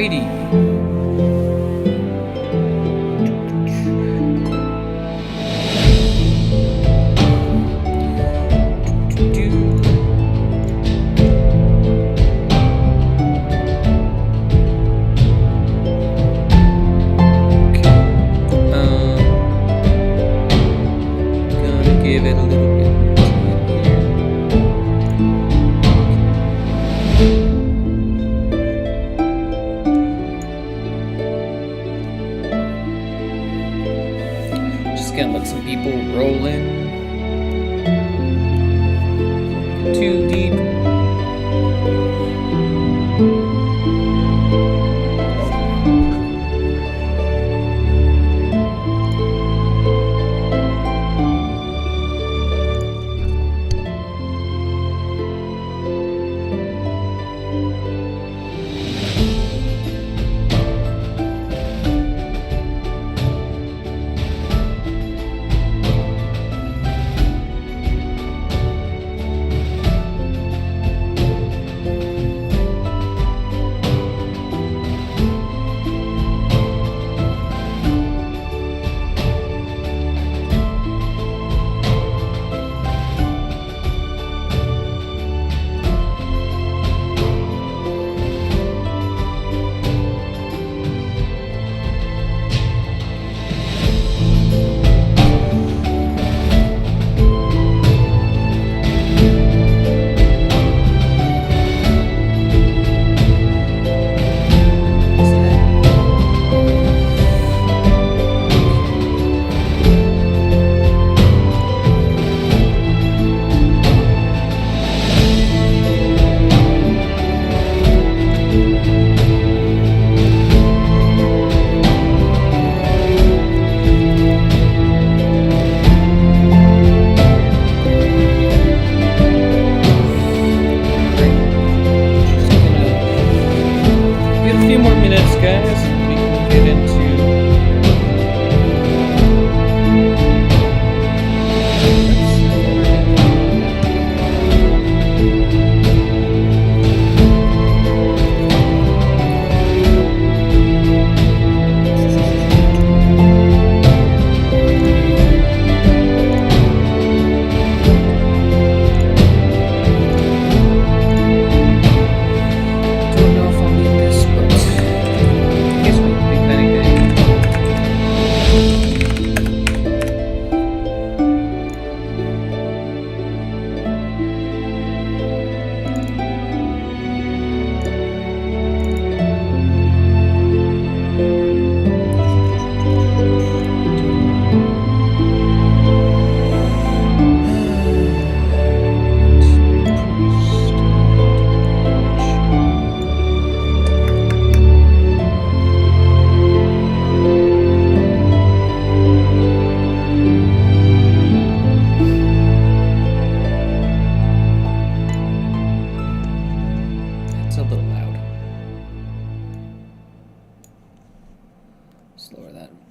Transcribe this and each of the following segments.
Alrighty. Gonna let some people roll in. Too deep.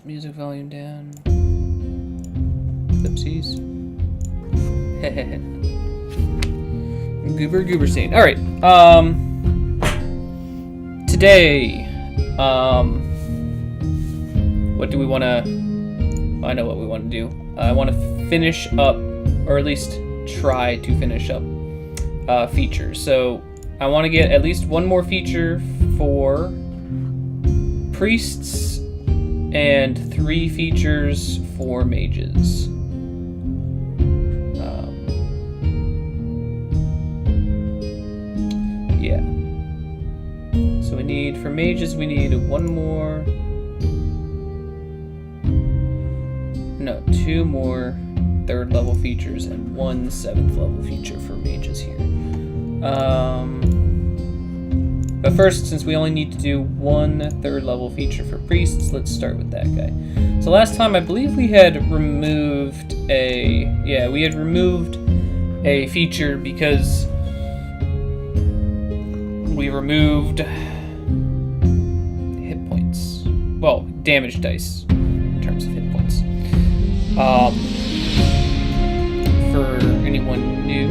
Music volume down. Oopsies. Goober scene. Alright. Today, what do we want to... I know what we want to do. I want to finish up, or at least try to finish up features. So I want to get at least one more feature for priests and 3 features for mages. Yeah. So we need, for mages, we need 2 more 3rd level features and 1 7th level feature for mages here. But first, since we only need to do 1 3rd level feature for priests, let's start with that guy. So last time, I believe we had removed a feature because we removed hit points. Well, damage dice in terms of hit points. For anyone new,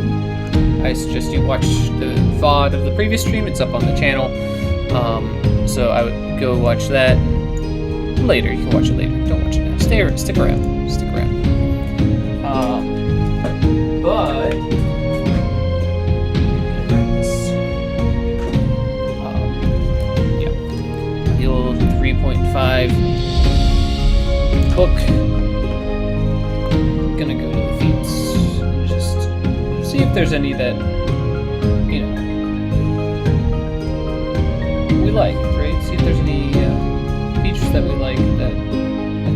I suggest you watch the VOD of the previous stream. It's up on the channel. So I would go watch that later. You can watch it later. Don't watch it now. Stick around. Stick around. But yeah, the old 3.5 book. I'm gonna go to the feats and just see if there's any that we like, right? See if there's any features that we like that I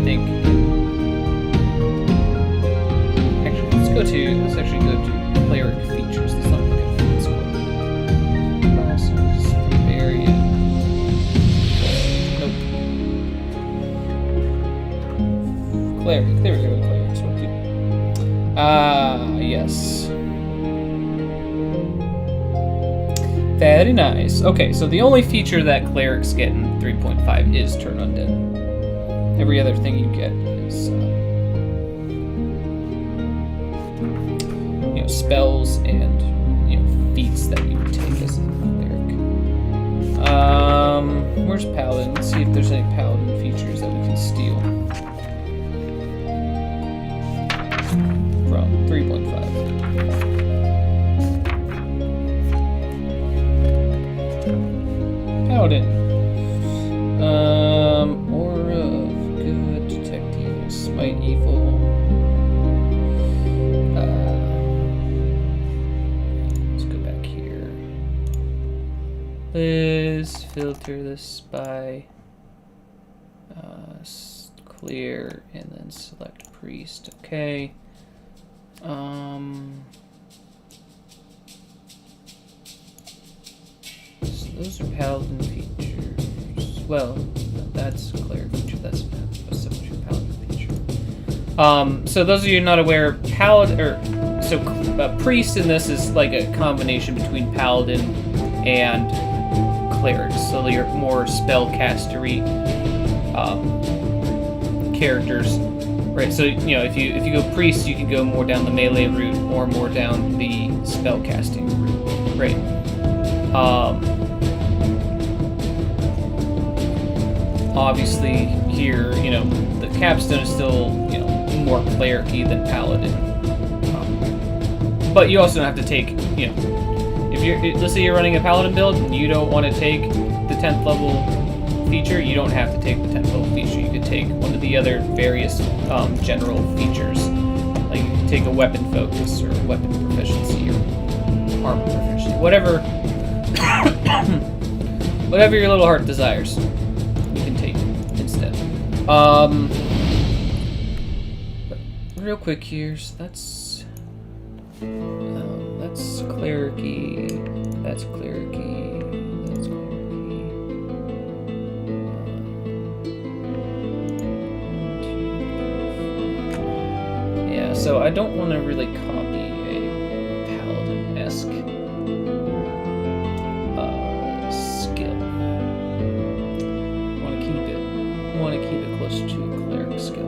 think. Actually, let's actually go to cleric features. Let's not look at feats. Classes, area. Nope. Cleric. There we go. Clerics. What do? Yes. Very nice. Okay, so the only feature that clerics get in 3.5 is turn undead. Every other thing you get is spells and feats that you would take as a cleric. Where's paladin? Let's see if there's any paladin features that we can steal from 3.5. Paladin. Aura of good, detect evil, smite evil. Let's go back here. Let's filter this by clear and then select priest. Okay. Those are paladin features. Well, that's a cleric feature. That's a paladin feature. So those of you not aware, priest in this is like a combination between paladin and clerics. So you're more spellcastery characters, right? So if you go priest, you can go more down the melee route or more down the spellcasting route, right? Obviously here, the capstone is still, more cleric-y than paladin. But you also don't have to take, let's say you're running a paladin build and you don't want to take the 10th level feature, you don't have to take the 10th level feature. You could take one of the other various general features. Like you can take a weapon focus or weapon proficiency or armor proficiency, whatever whatever your little heart desires. Real quick here, so that's cleric-y, that's cleric-y, that's cleric-y. Yeah, so I don't want to really copy a paladin-esque skill. I want to keep it close to a cleric skill.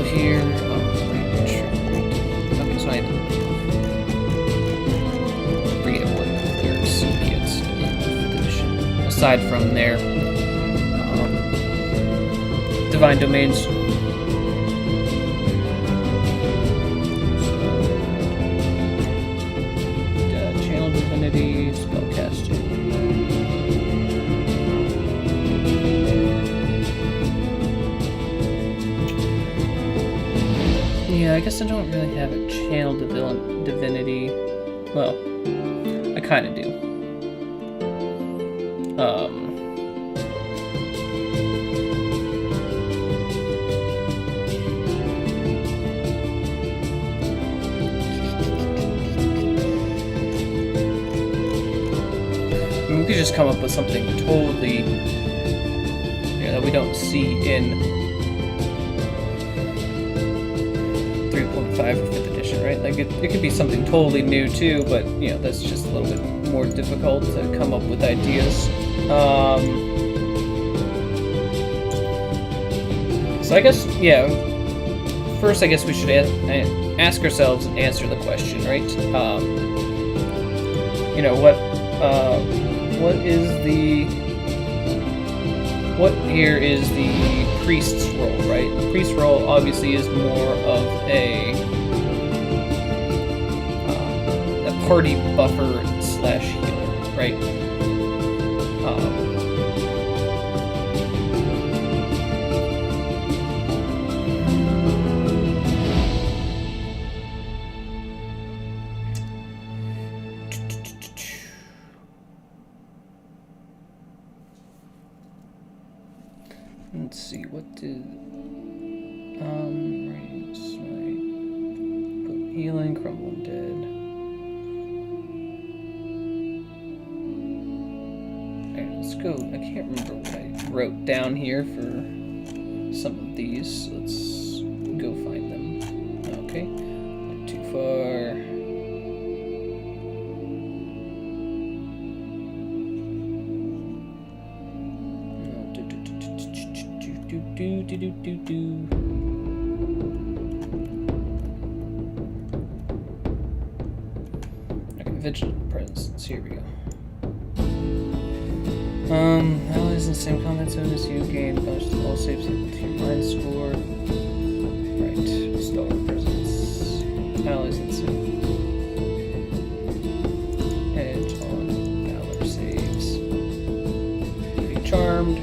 Here. Okay, so I have to read what clerics gets in 5th edition. Aside from their divine domains. Channel divinity, spellcasting. I I guess I don't really have a channel divinity. Well, I kind of do. We could just come up with something totally, that we don't see in 3.5 or 5th edition, right? Like it could be something totally new too, but that's just a little bit more difficult to come up with ideas. So I guess, first I guess we should ask ourselves and answer the question, right? What here is the priest's role, right? The priest's role obviously is more of a party buffer / healer, right? Let's see, what did right, put healing, crumble undead. Alright, let's go. I can't remember what I wrote down here for some of these. Let's go find them. Okay, not too far. Do. Okay, vigilant presence. Here we go. Allies in the same combat zone as you gain bonus to all saves equal to your mind score. Right, stellar presence. Allies in the same edge on valor saves. Be charmed.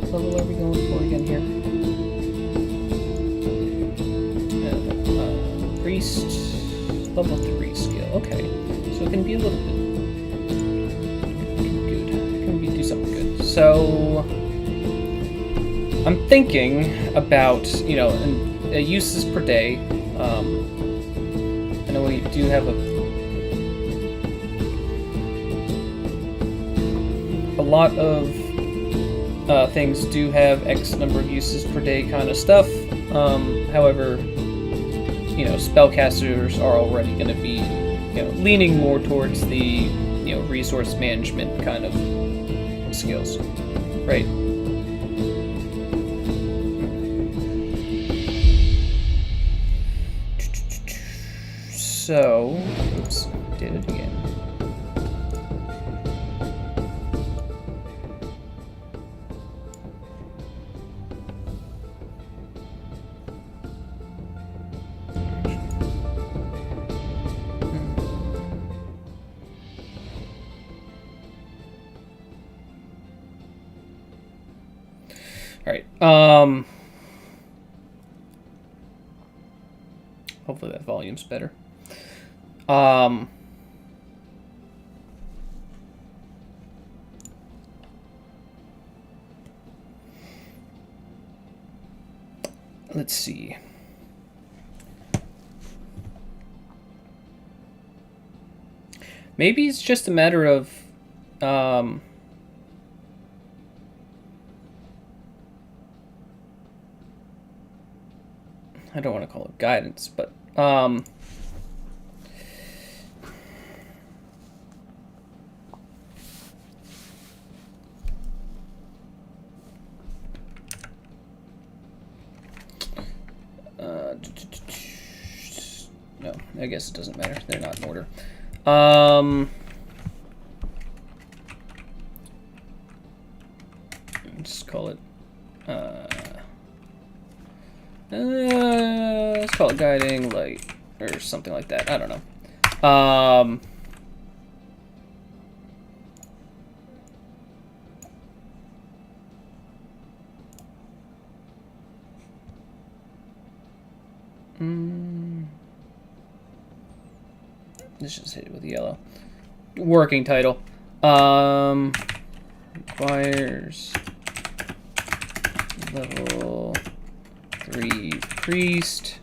What level are we going for again here? Priest, level 3 skill. Okay, so it can be a little bit good. It can do something good. So I'm thinking about uses per day. I know we do have a lot of things do have X number of uses per day kind of stuff. However, spellcasters are already going to be leaning more towards the resource management kind of skills, right? So, oops, did it again. Alright, hopefully that volume's better. Let's see. Maybe it's just a matter of, I don't want to call it guidance, but no, I guess it doesn't matter. They're not in order. Just call it Let's call it guiding light or something like that. I don't know. Let's just hit it with yellow. Working title. Requires level 3 priest.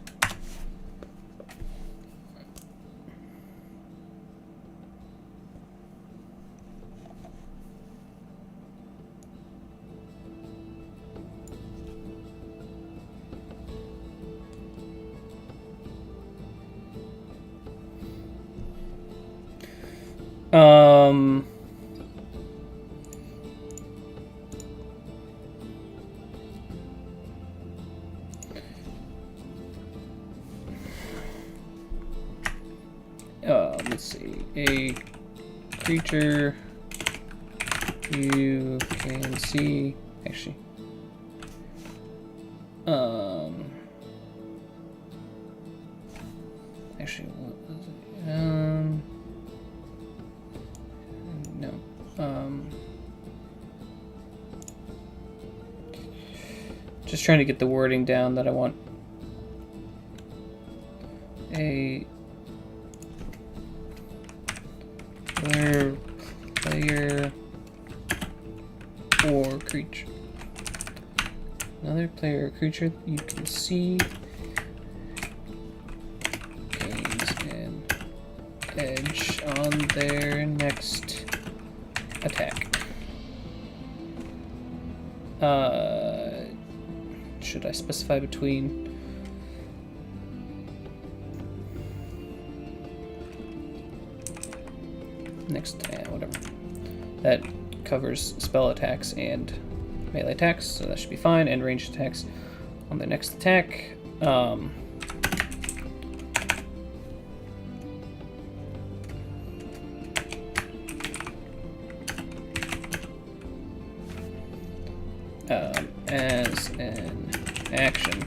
Let's see. A creature you can see. Actually. Actually, what was it? No. Just trying to get the wording down that I want. A player or creature. Another player or creature you can see gains an edge on their next attack. Should I specify between next, whatever. That covers spell attacks and melee attacks, so that should be fine, and ranged attacks on the next attack. As an action,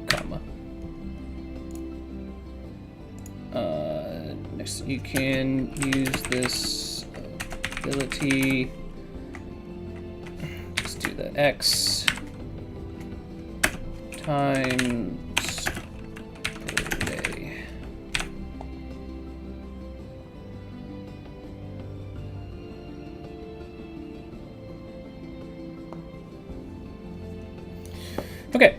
comma. Next, you can use this ability. Just do the X times per day. Okay.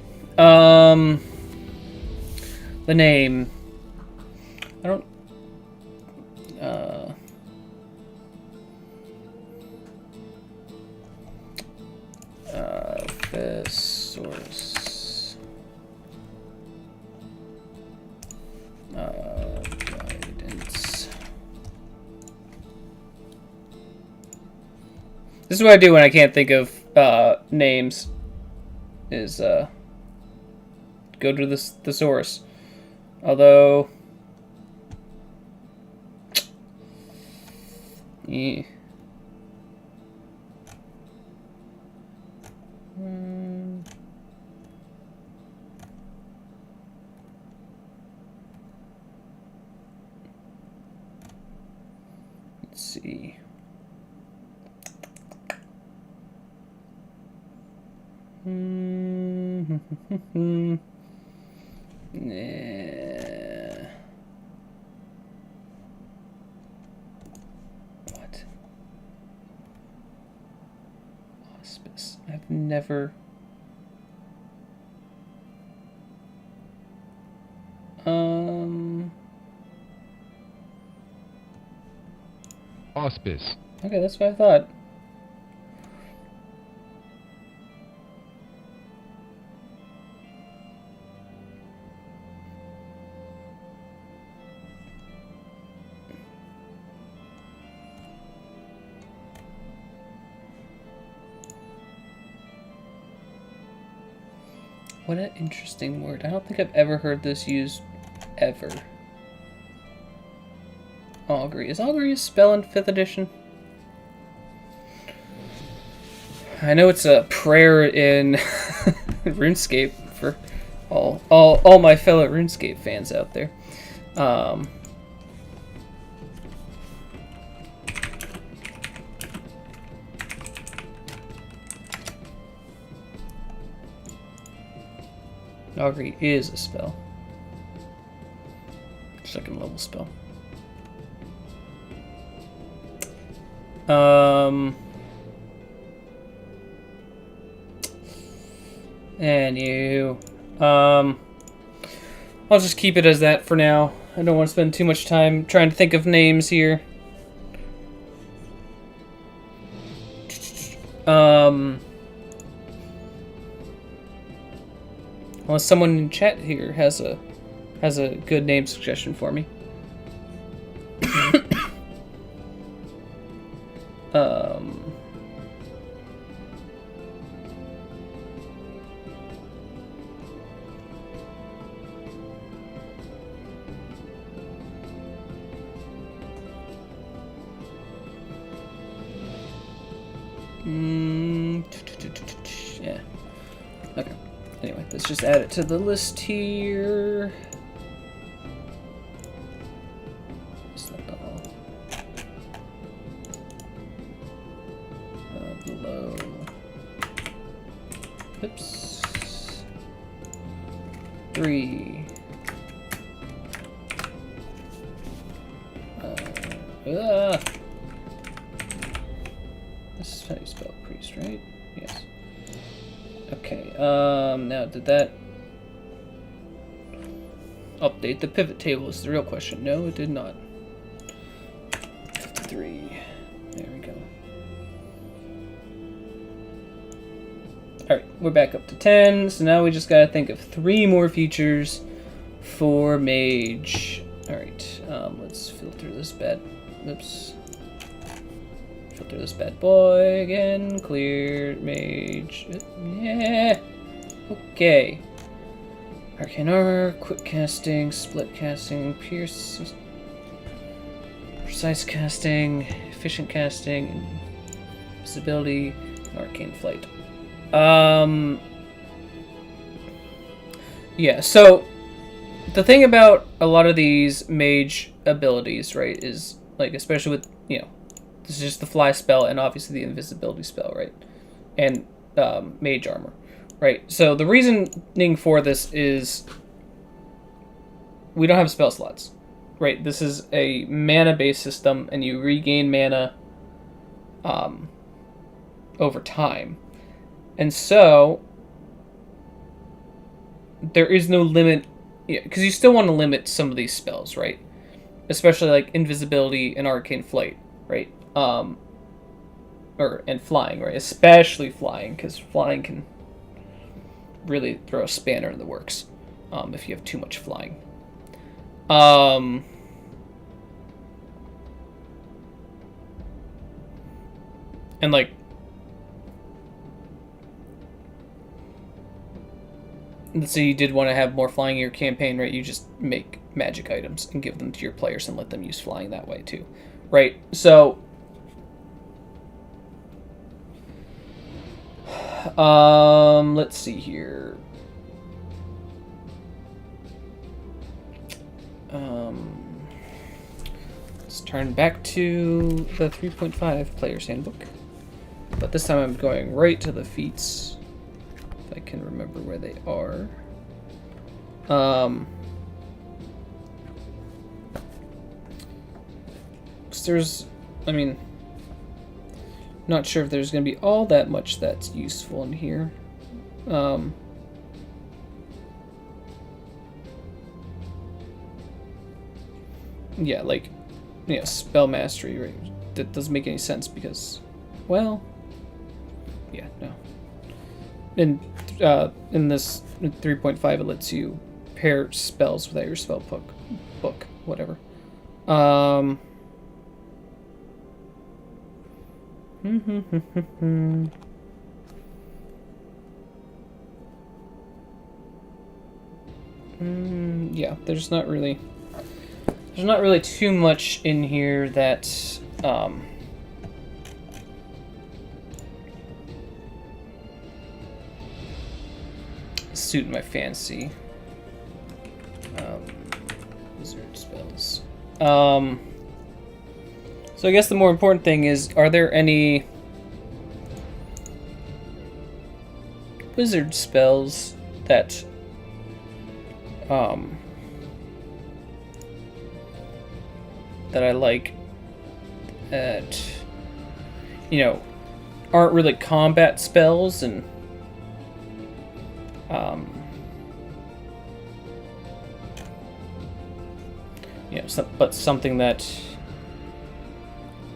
The name. I don't. Thesaurus. Guidance. This is what I do when I can't think of names. Is go to the thesaurus. Although, yeah. Let's see. Yeah. What? Hospice. I've never. Hospice. Okay, that's what I thought. What an interesting word. I don't think I've ever heard this used ever. Augury. Is augury a spell in 5th edition? I know it's a prayer in RuneScape for all my fellow RuneScape fans out there. Augury is a spell. Second level spell. And you. I'll just keep it as that for now. I don't want to spend too much time trying to think of names here. Unless someone in chat here has a good name suggestion for me. Yeah. Okay. Anyway, let's just add it to the list here. Below. Oops. 3. This is how you spell priest, right? Yes. Okay, now did that update the pivot table is the real question. No, it did not. 53. There we go. Alright, we're back up to 10, so now we just gotta think of 3 more features for mage. Alright, let's filter this bad. Oops. Filter this bad boy again. Clear mage. Yeah. Okay. Arcane armor, quick casting, split casting, pierce, precise casting, efficient casting, visibility, and arcane flight. Yeah, so the thing about a lot of these mage abilities, right, is like, especially with, this is just the fly spell and obviously the invisibility spell, right? And mage armor, right? So the reasoning for this is we don't have spell slots, right? This is a mana-based system and you regain mana over time. And so there is no limit, because you still want to limit some of these spells, right? Especially like invisibility and arcane flight, right? And flying, right? Especially flying, because flying can really throw a spanner in the works if you have too much flying. And like, let's say you did want to have more flying in your campaign, right? You just make magic items and give them to your players and let them use flying that way too, right? So, let's see here. Let's turn back to the 3.5 Player's Handbook. But this time I'm going right to the feats. If I can remember where they are. Because not sure if there's going to be all that much that's useful in here. Yeah, like, spell mastery, right? That doesn't make any sense because, well, yeah, no. And in this 3.5, it lets you pair spells without your spell book, whatever. Yeah, there's not really too much in here that suit my fancy. Wizard spells. So I guess the more important thing is, are there any wizard spells that that I like that, you know, aren't really combat spells and you know, but something that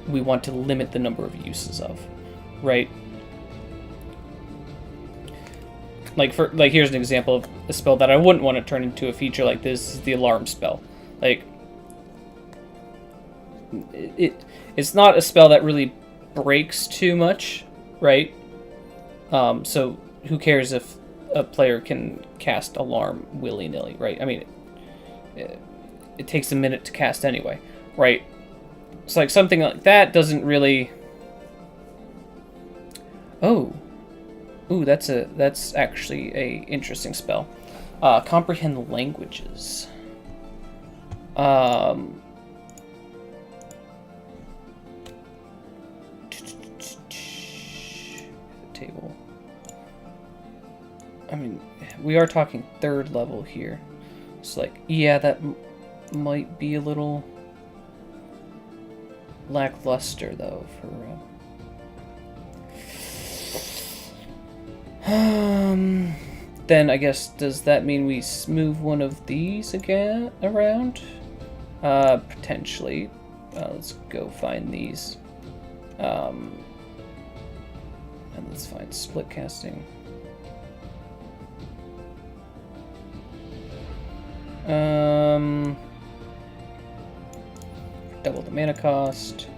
we want to limit the number of uses of, right? Like here's an example of a spell that I wouldn't want to turn into a feature like this, is the alarm spell. Like it's not a spell that really breaks too much, right? So who cares if a player can cast alarm willy-nilly, right? I mean, it takes a minute to cast anyway, right? It's like something like that doesn't really... Ooh, that's actually a interesting spell. Comprehend languages. Table. I mean, we are talking 3rd level here. It's like, yeah, that might be a little lackluster though for then I guess, does that mean we move one of these again around? Potentially. Let's go find these. And let's find split casting. Double the mana cost.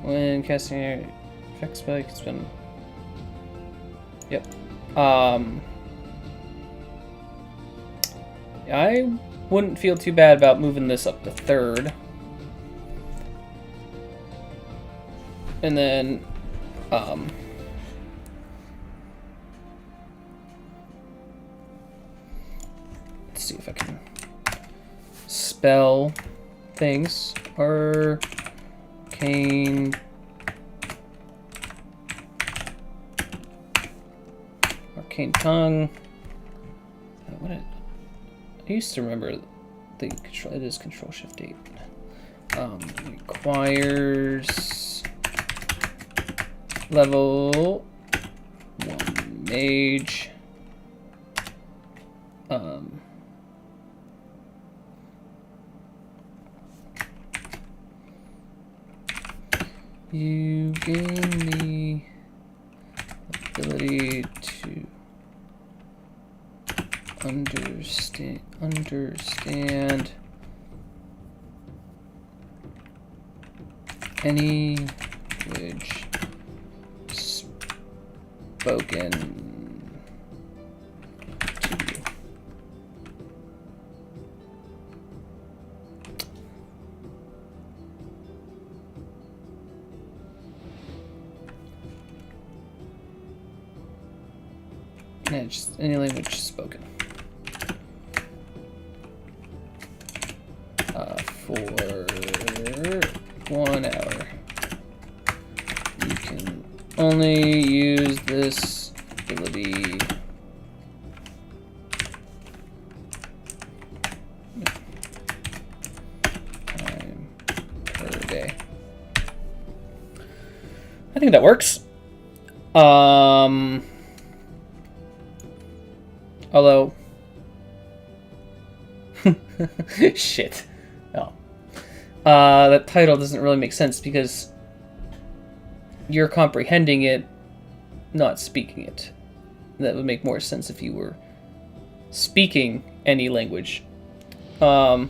When casting an effect spell, you can spend. Yep. I wouldn't feel too bad about moving this up to 3rd. And then, let's see if I can spell things. Arcane tongue. I used to remember the control. It is Control Shift 8. Requires level 1 mage. You gain the ability to understand any language spoken to you. Yeah, just any language spoken. For 1 hour. You can only use this ability time per day. I think that works. Although shit. Oh. That title doesn't really make sense because you're comprehending it, not speaking it. That would make more sense if you were speaking any language. Aha.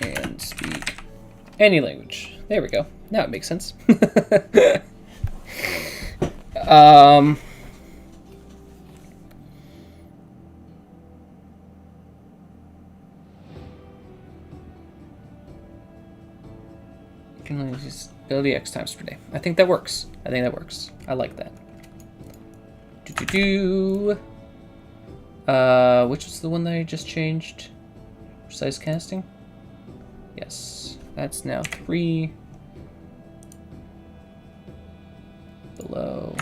And speak any language. There we go. Now it makes sense. ability X times per day. I think that works. I think that works. I like that. Which was the one that I just changed? Precise casting? Yes. That's now 3. Below.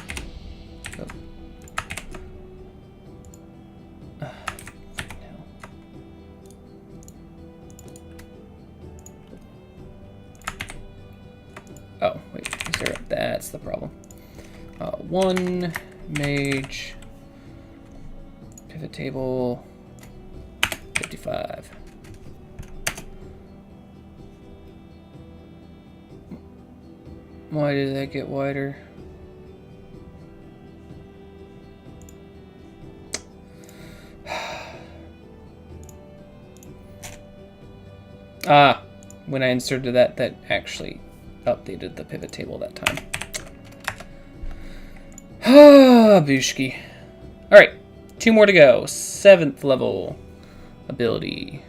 Oh. Oh, wait. Is there that's the problem. 1 mage. Pivot table. 55. Why did that get wider? When I inserted that, that actually updated the pivot table that time. Bushki. Alright, 2 more to go. 7th level ability.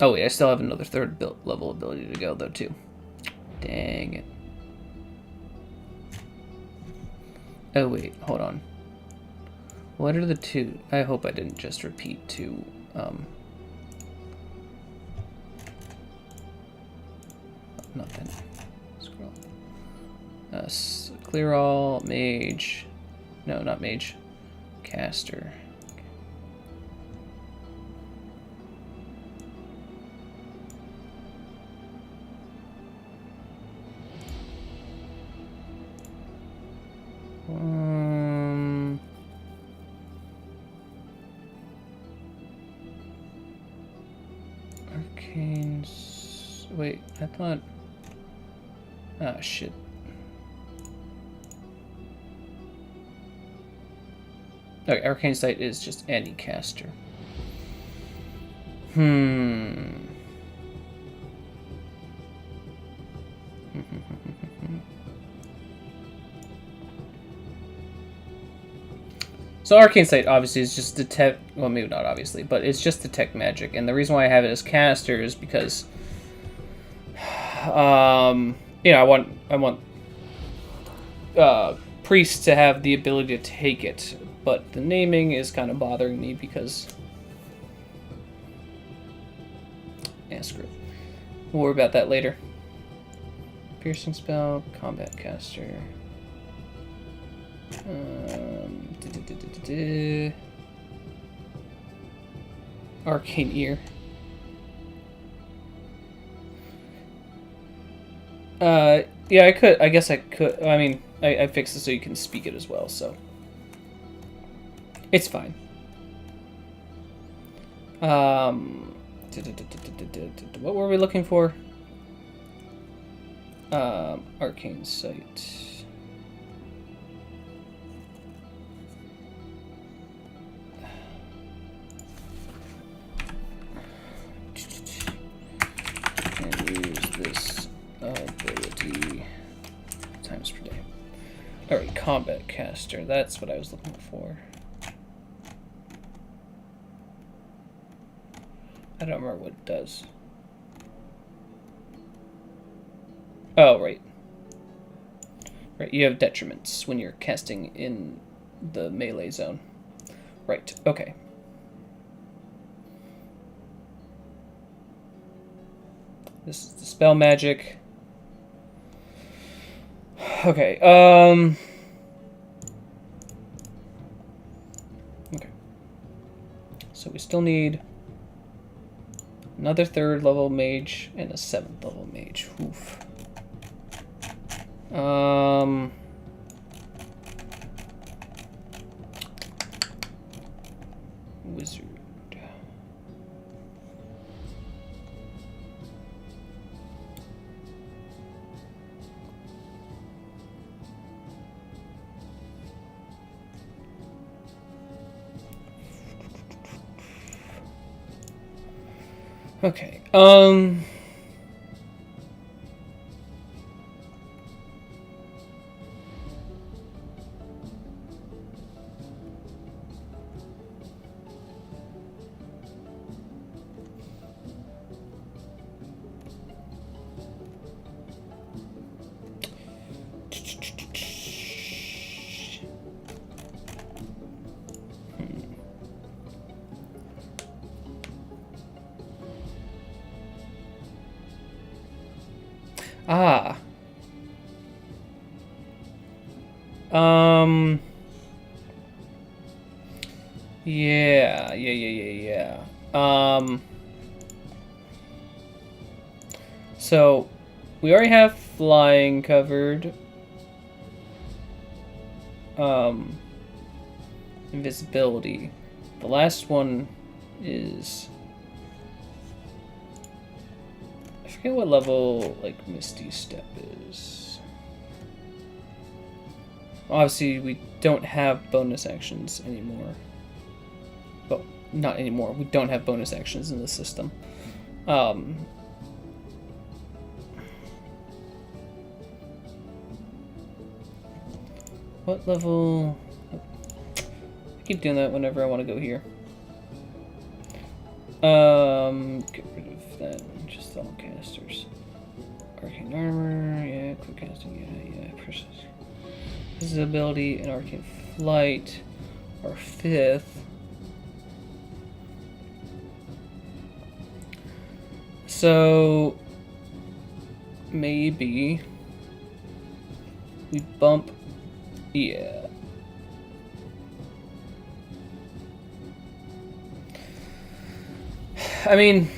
Oh wait, I still have another 3rd level ability to go though too. Dang it. Oh wait, hold on. What are the 2? I hope I didn't just repeat 2. Nothing. Scroll. Clear all, mage. No, not mage. Caster. Arcane's. Wait, I thought. Ah, shit. Okay, Arcane Sight is just any caster. So Arcane Sight obviously is just detect, well maybe not obviously, but it's just detect magic, and the reason why I have it as caster is because, you know, I want priests to have the ability to take it, but the naming is kind of bothering me because, yeah, screw it. We'll worry about that later. Piercing spell, combat caster. Arcane ear. Yeah, I could. I guess I could. I mean, I fixed it so you can speak it as well, so it's fine. What were we looking for? Arcane Sight. This ability times per day. Alright, combat caster. That's what I was looking for. I don't remember what it does. Oh, right. Right, you have detriments when you're casting in the melee zone. Right, okay. This is the spell magic. Okay, okay. So we still need another 3rd level mage and a 7th level mage. Oof. Wizard. Okay, Ah. Yeah. So we already have flying covered. Invisibility. The last one is, I forget what level like Misty Step is. Obviously, we don't have bonus actions anymore. Well, not anymore. We don't have bonus actions in the system. What level? I keep doing that whenever I want to go here. Get rid of that. Just all casters. Arcane armor, yeah. Quick casting, yeah. Precious. Visibility and arcane flight are 5th. So maybe we bump, yeah. I mean,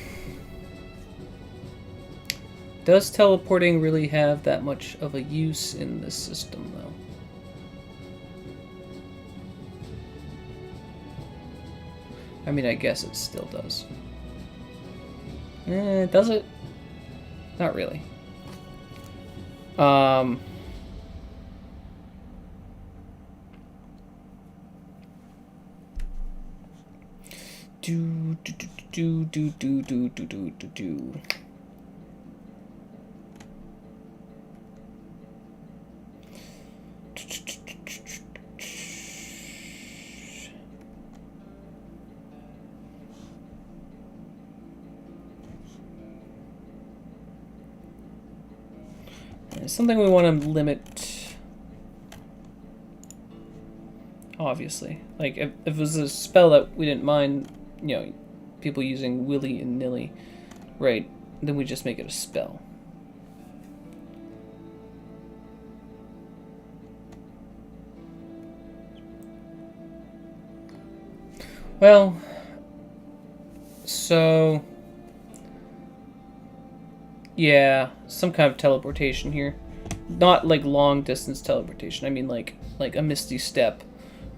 does teleporting really have that much of a use in this system, though? I mean, I guess it still does. Does it? Not really. Do. Something we want to limit, obviously. Like, if it was a spell that we didn't mind, you know, people using willy and nilly, right, then we just make it a spell. Well, so yeah, some kind of teleportation here. Not like long distance teleportation. I mean like a Misty Step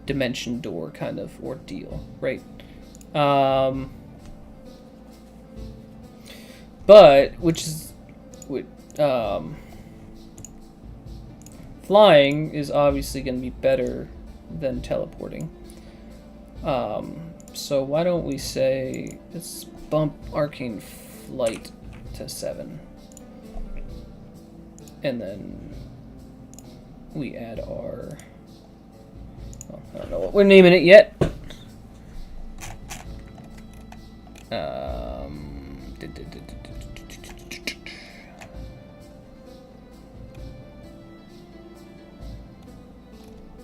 dimension door kind of ordeal, right? But flying is obviously going to be better than teleporting. So why don't we say let's bump arcane flight to 7. And then we add our, well, I don't know what we're naming it yet.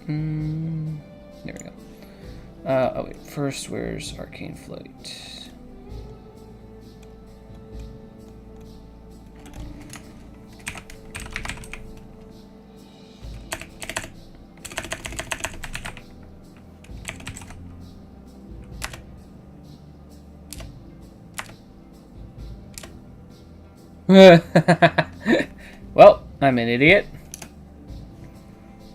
There we go. Oh wait, first where's arcane flight? Well, I'm an idiot.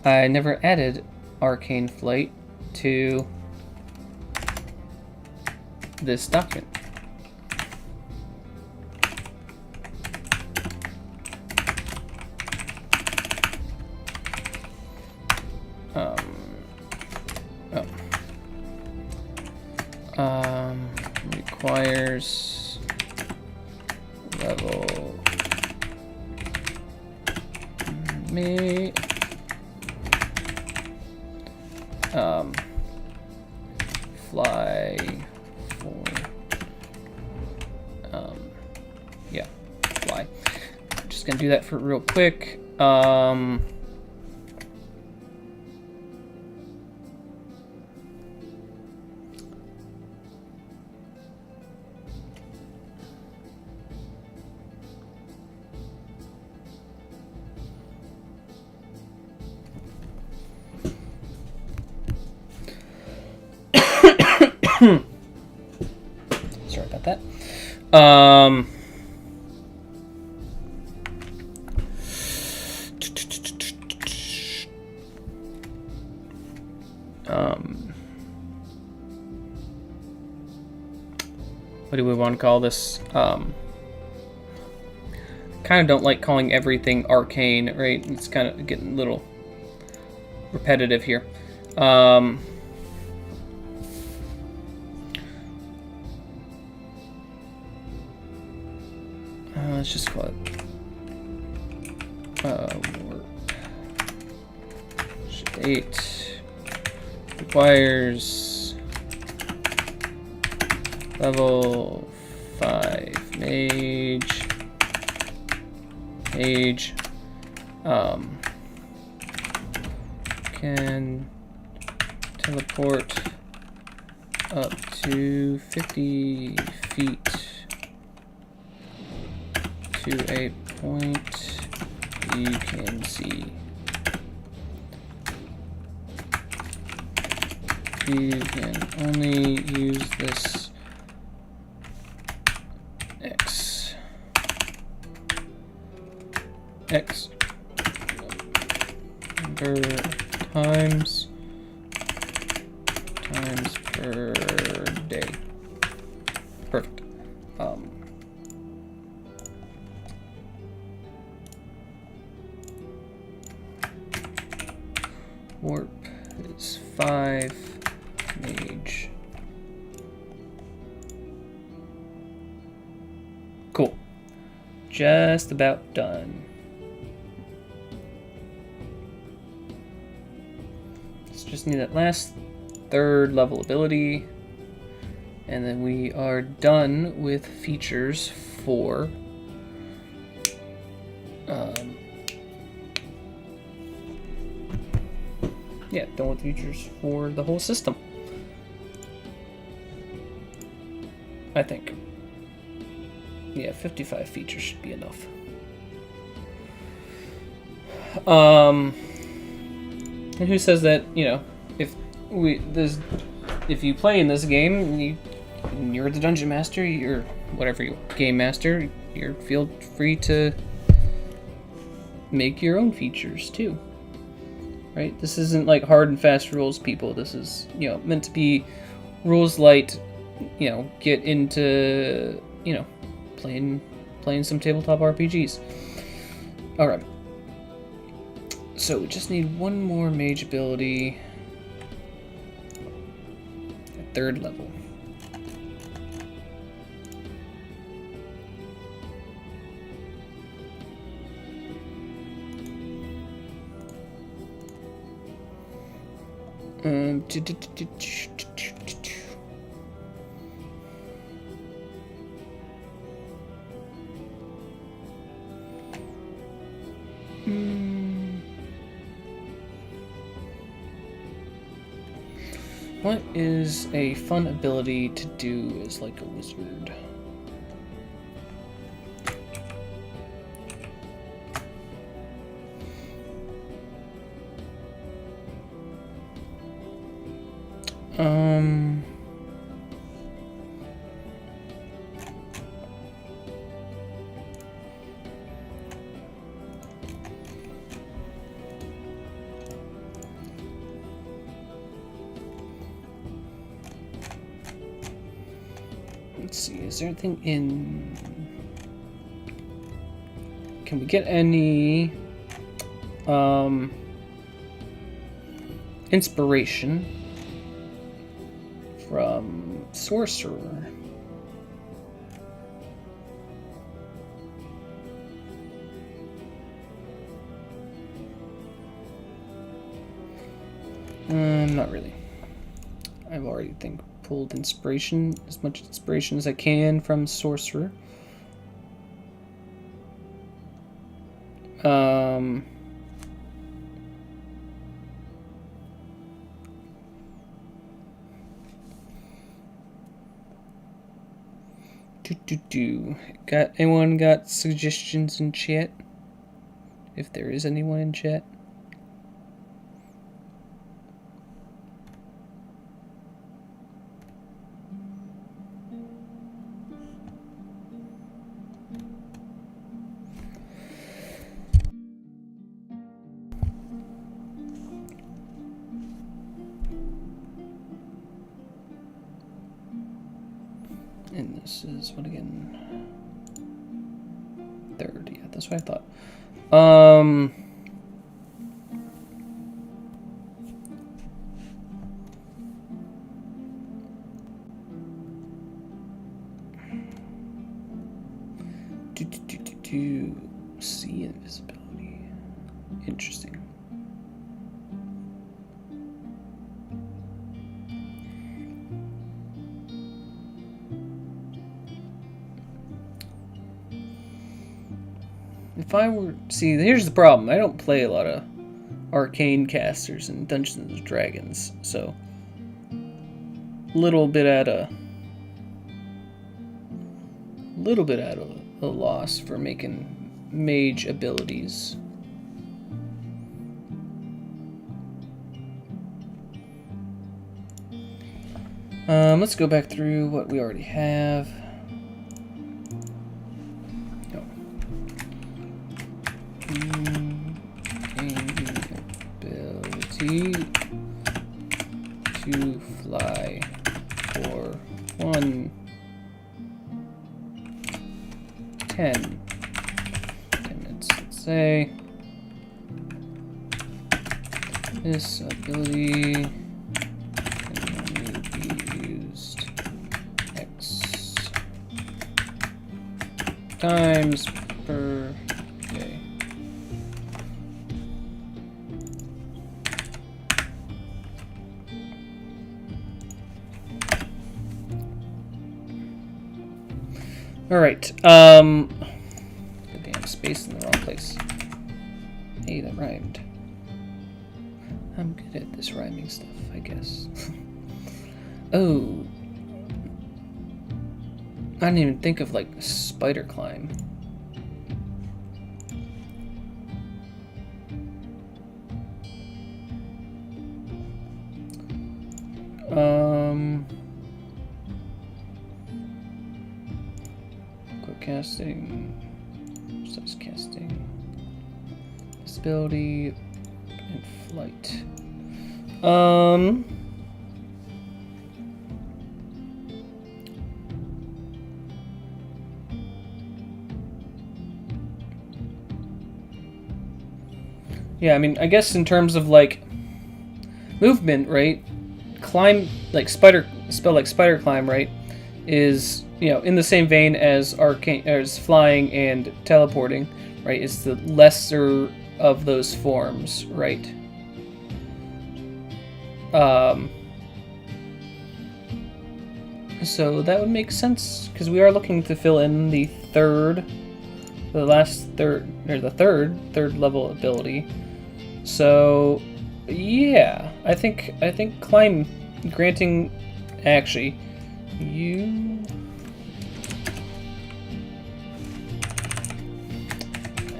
I never added arcane flight to this document. Requires level me fly for yeah, fly. Just gonna do that for real quick. Sorry about that. What do we want to call this? Kind of don't like calling everything arcane, right? It's kind of getting a little repetitive here. Let's just call it work. Shift 8 requires level 5 mage. Can teleport up to 50 feet to a point you can see. You can only use this X number times per day. Perfect. Warp is 5 mage. Cool. Just about done. Just need that last third level ability, and then we are done with features for done with features for the whole system, I think. Yeah, 55 features should be enough. And who says that, you know, if you play in this game, you're the dungeon master, you're whatever you game master, you feel free to make your own features too. Right? This isn't like hard and fast rules, people. This is, you know, meant to be rules light, you know, get into, you know, playing some tabletop RPGs. Alright. So we just need one more mage ability at 3rd level. What is a fun ability to do as like a wizard? Let's see, is there anything in... Can we get any inspiration from sorcerer? Not really. I've already pulled inspiration, as much inspiration as I can from sorcerer. Anyone got suggestions in chat? If there is anyone in chat. And this is what again? Third, yeah, that's what I thought. See invisibility. Interesting. If I were... See, here's the problem. I don't play a lot of arcane casters and Dungeons and Dragons, so... little bit at a loss for making mage abilities. Let's go back through what we already have. Ability to fly for 10 minutes, let's say. This ability can only be used X times per day. All right. Damn, space in the wrong place. Hey, that rhymed. I'm good at this rhyming stuff, I guess. Oh. I didn't even think of, like, spider climb. Quick casting. Starts casting. Ability and flight. Yeah, I mean, I guess in terms of like movement, right? Climb, like spider, spell like spider climb, right? Is, you know, in the same vein as arcane, as flying and teleporting, right? It's the lesser of those forms, right? So that would make sense because we are looking to fill in the third level ability. So yeah, I think climb granting actually you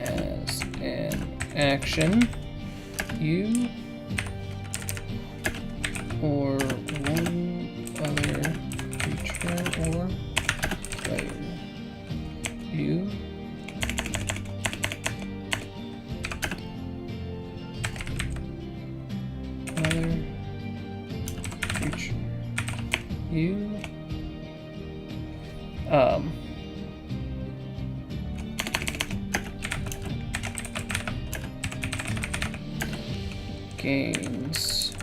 as an action you or one other creature or player you other creature you games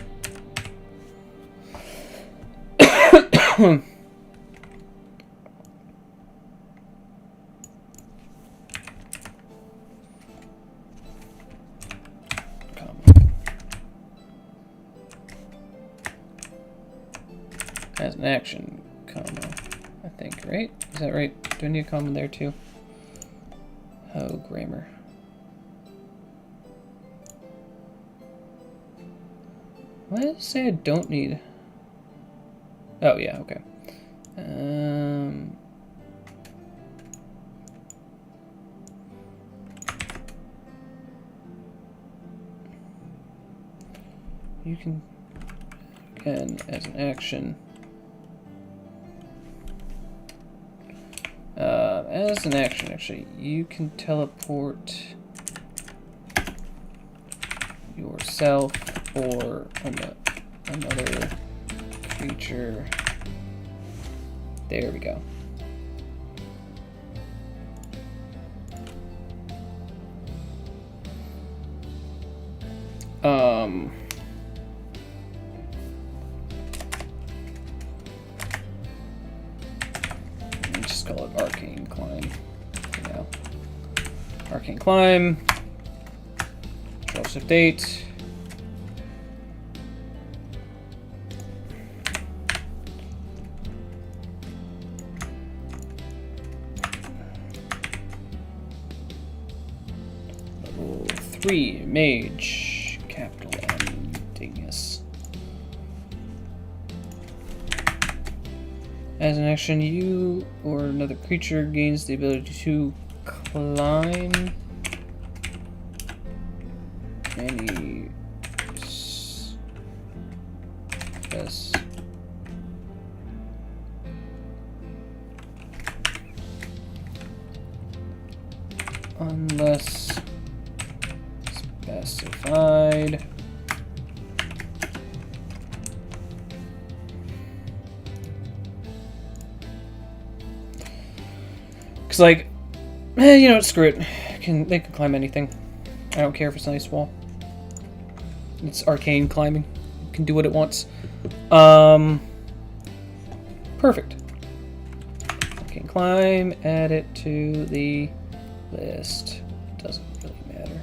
as an action, comma, I think, right? Is that right? Do I need a comma there too? Oh, grammar. Why does it say I don't need? Oh yeah, okay. You can, again, as an action. As an action, actually, you can teleport yourself or another creature. There we go. Just call it Arcane Climb. Yeah. Arcane Climb. Control Shift 8. Level 3 Mage. Capital M. Dingus. As an action, you or another creature gains the ability to climb any yes. Unless specified. Cause like, you know what, screw it. They can climb anything. I don't care if it's an ice wall. It's arcane climbing. It can do what it wants. Perfect. Arcane climb, add it to the list. Doesn't really matter.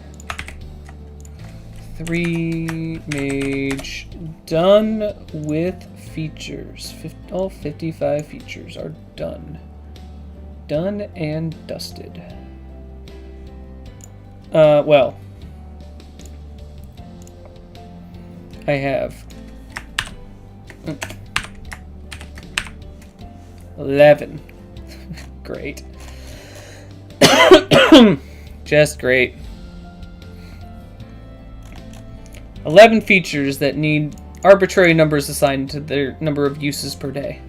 3 mage. Done with features. All 55 features are done. Done and dusted. Well, I have 11. Great. Just great. 11 features that need arbitrary numbers assigned to their number of uses per day.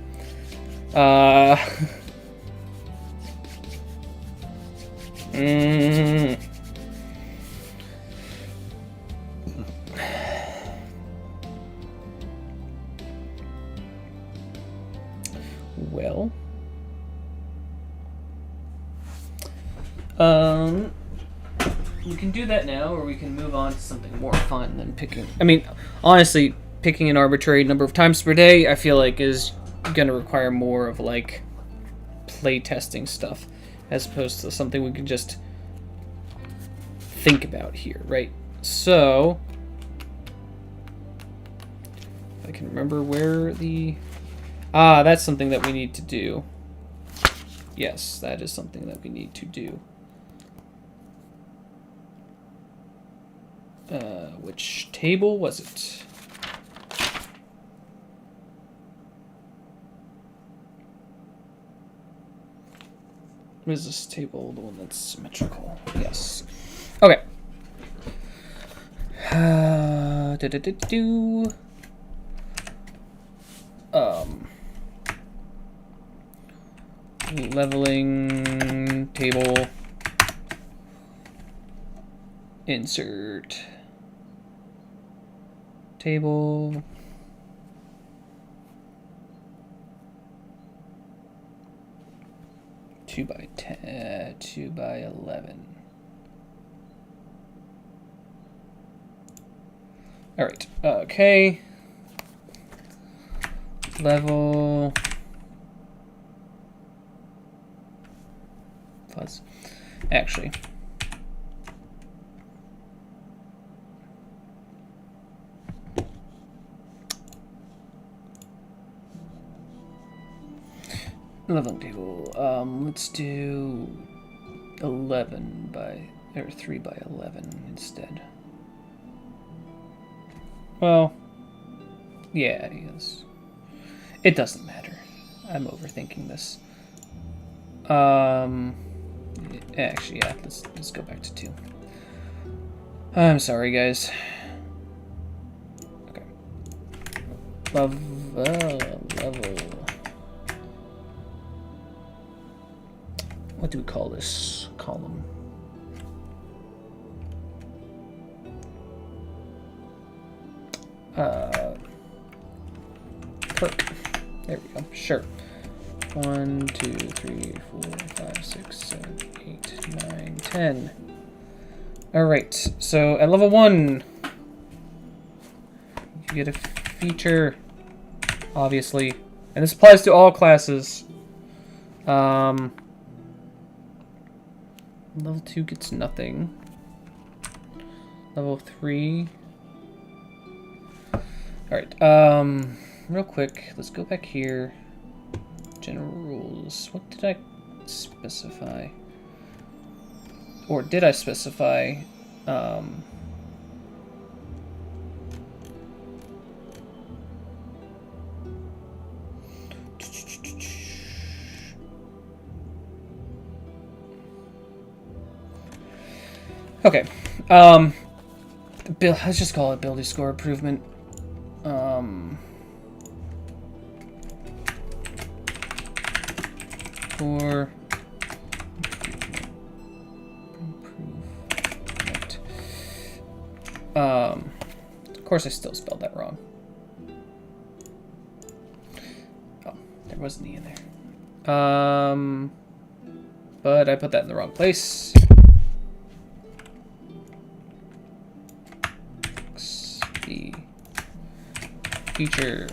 Well, we can do that now, or we can move on to something more fun than picking. I mean, honestly, picking an arbitrary number of times per day, I feel like is going to require more of like play testing stuff, as opposed to something we can just think about here, right? So, if I can remember where the... that's something that we need to do. Yes, that is something that we need to do. Which table was it? Is this table the one that's symmetrical? Yes. Okay. Leveling table. Insert table. Two by 10, 2 by 11. All right. Okay. Level. Fuzz. Actually. Leveling table. Let's do 11 by, or 3 by 11 instead. Well, yeah, yes. It doesn't matter. I'm overthinking this. Actually, yeah, let's go back to 2. I'm sorry, guys. Okay. Level. What do we call this column? Perk. There we go. Sure. 1, 2, 3, 4, 5, 6, 7, 8, 9, 10. All right. So at level 1, You get a feature, obviously. And this applies to all classes. Level 2 gets nothing. Level 3. Alright, real quick, let's go back here. General rules. What did I specify? Or did I specify? Okay. Let's just call it ability score improvement. For improvement. Of course I still spelled that wrong. Oh, there was an E in there. But I put that in the wrong place. Feature.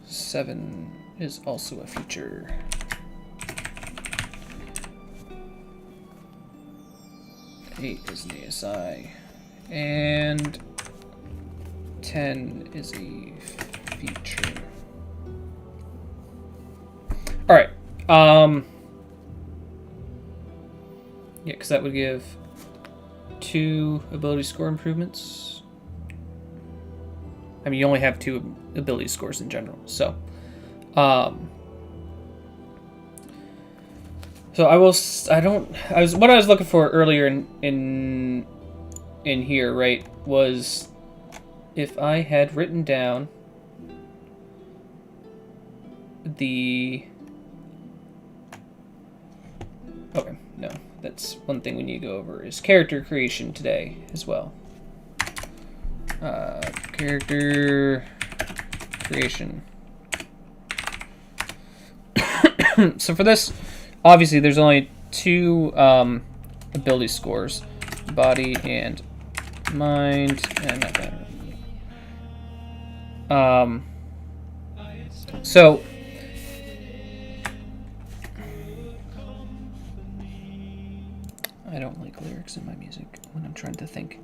7 is also a feature. 8 is an ASI. And 10 is a feature. Alright. Yeah, because that would give 2 ability score improvements. I mean, you only have 2 ability scores in general, so. What I was looking for earlier in here, right, was if I had written down the. Okay, no. That's one thing we need to go over is character creation today as well. Character creation. So for this, obviously there's only 2 ability scores, body and mind, and not that. So. I don't like lyrics in my music when I'm trying to think.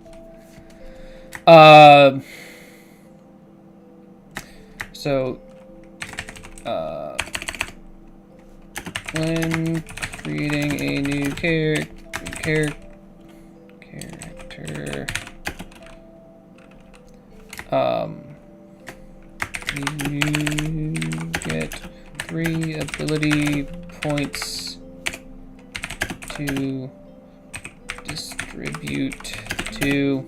When creating a new character, you get 3 ability points to distribute to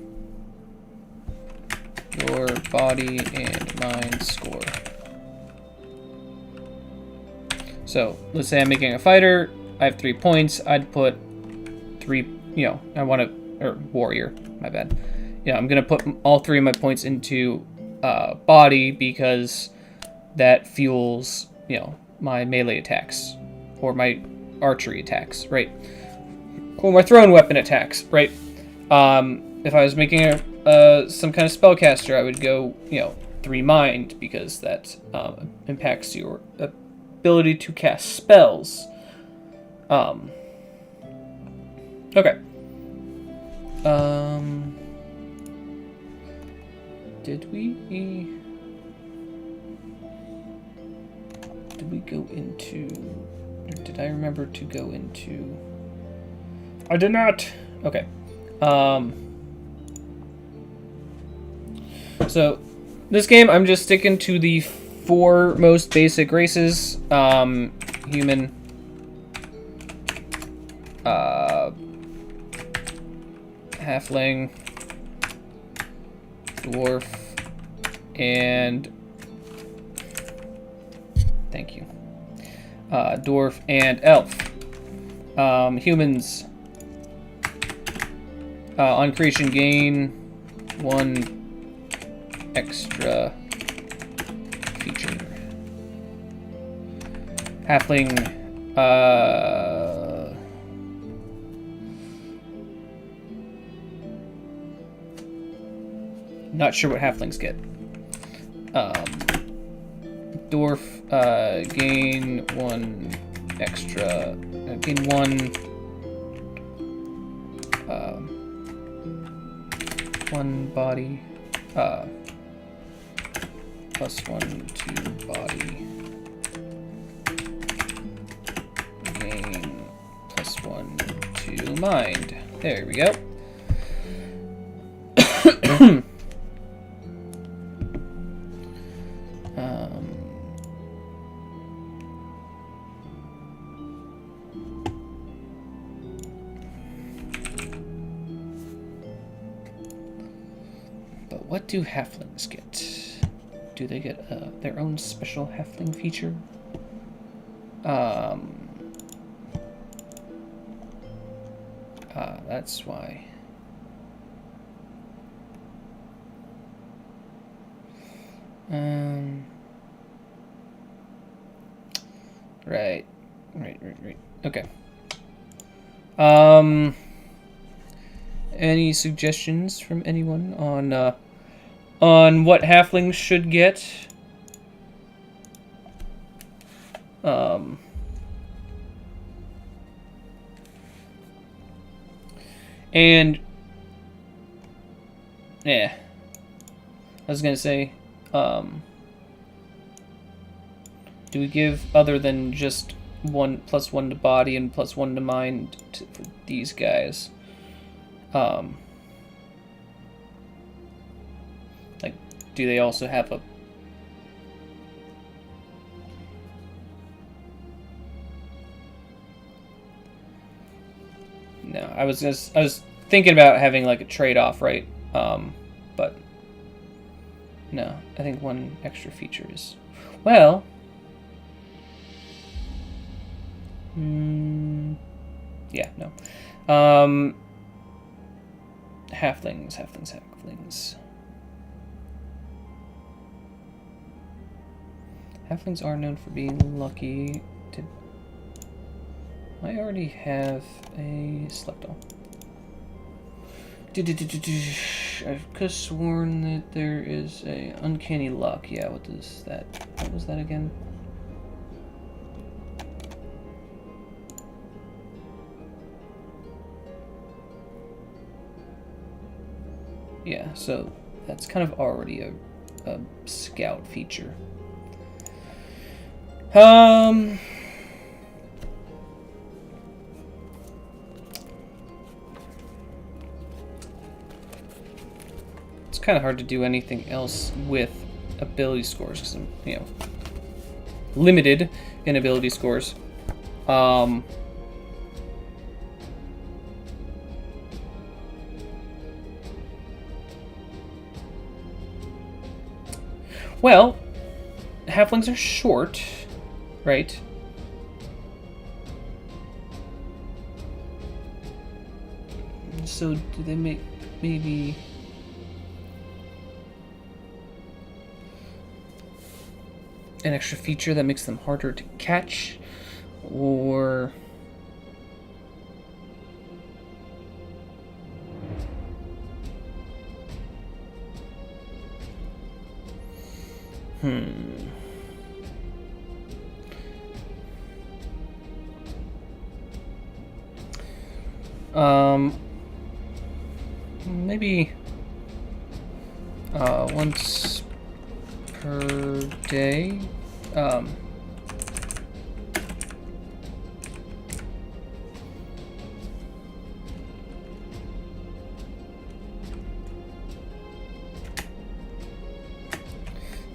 your body and mind score. So let's say I'm making a fighter, I have 3 points, I'd put 3, I want to, or warrior, my bad. I'm going to put all 3 of my points into body because that fuels, my melee attacks or my archery attacks, right? Or my thrown weapon attacks, right? If I was making some kind of spellcaster, I would go, 3 mind because that impacts your ability to cast spells. Okay. Did we go into, or did I remember to go into? I did not. Okay. So this game, I'm just sticking to the 4 most basic races: human, halfling, dwarf, and thank you. Dwarf and elf. Humans. On creation gain 1 extra feature. Halfling Not sure what halflings get. Dwarf, gain 1 extra, gain 1, 1 body, +1 to body, gain +1 to mind. There we go. But what do halflings get? Do they get their own special halfling feature? That's why. Right. Okay. Any suggestions from anyone on what halflings should get? And yeah, I was gonna say, do we give other than just +1 to body and +1 to mind for these guys? Like, do they also have a... No, I was thinking about having like a trade-off, right? But no, I think 1 extra feature is... Well... yeah, no. Halflings. Halflings are known for being lucky. I already have a select all. I could have sworn that there is a uncanny luck. Yeah, what was that again? Yeah, so that's kind of already a scout feature. It's kind of hard to do anything else with ability scores because I'm, limited in ability scores. Well, halflings are short, right? So do they make maybe... an extra feature that makes them harder to catch? Or... maybe once per day.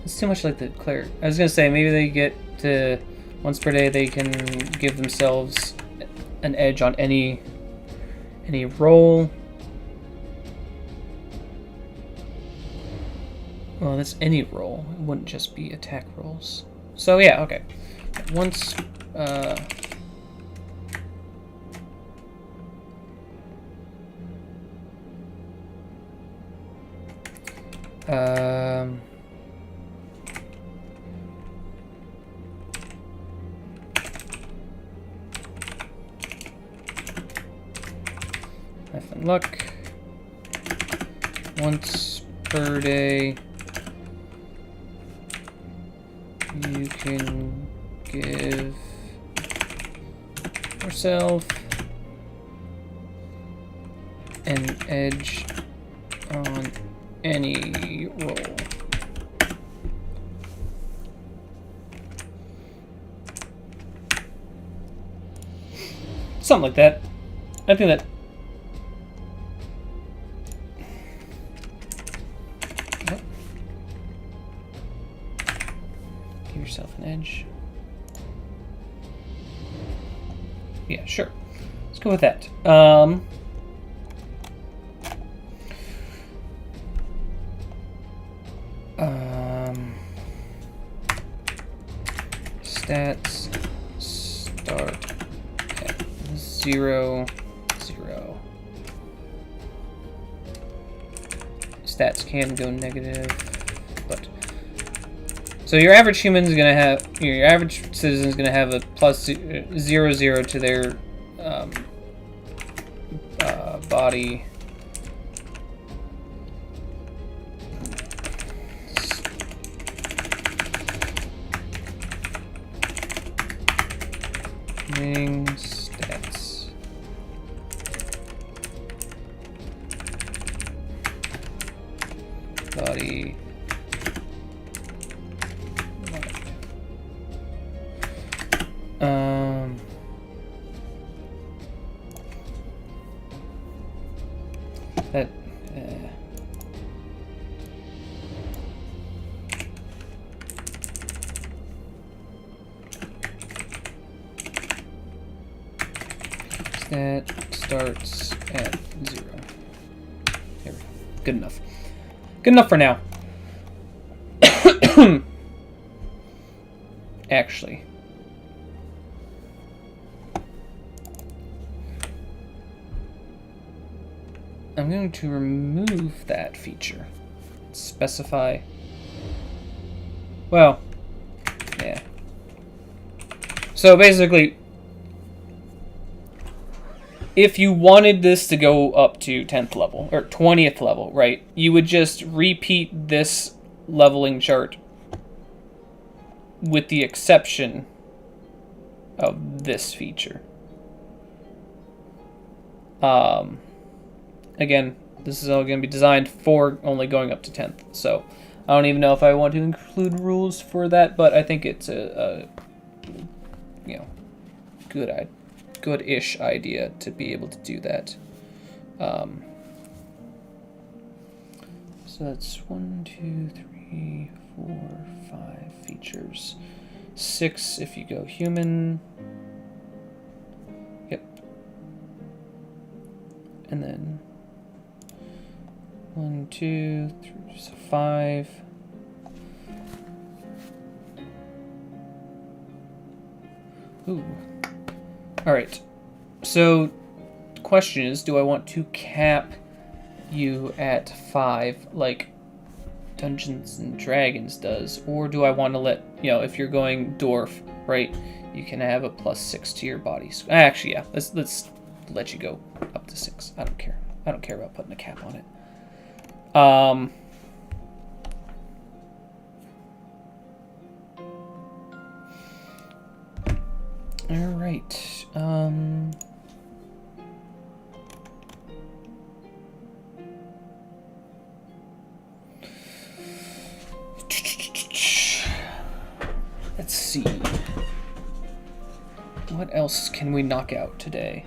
It's too much like the cleric. I was gonna say maybe they get to once per day they can give themselves an edge on any roll. Well, that's any roll. It wouldn't just be attack rolls. So yeah, okay. Once luck once per day. You can give yourself an edge on any roll. Something like that. I think that. What? Give yourself an edge. Yeah, sure. Let's go with that. Stats start at 0, 0. Stats can go negative, but so your average human is gonna have, your average citizen is gonna have a plus 0, 0 to their body. Stats. Body. That. That starts at 0. There we go. Good enough. Good enough for now. Actually. I'm going to remove that feature. Specify. Well, yeah. So basically, if you wanted this to go up to 10th level, or 20th level, right, you would just repeat this leveling chart with the exception of this feature. Again, this is all going to be designed for only going up to 10th, so I don't even know if I want to include rules for that, but I think it's a you know, good-ish idea to be able to do that. So that's 1, 2, 3, 4, 5 features. 6 if you go human. Yep. And then 1, 2, 3, so 5. Ooh. Alright. So the question is, do I want to cap you at 5 like Dungeons and Dragons does, or do I want to let, you know, if you're going dwarf, right, you can have a +6 to your body. Actually, yeah, let's let you go up to 6. I don't care. I don't care about putting a cap on it. All right. Let's see. What else can we knock out today?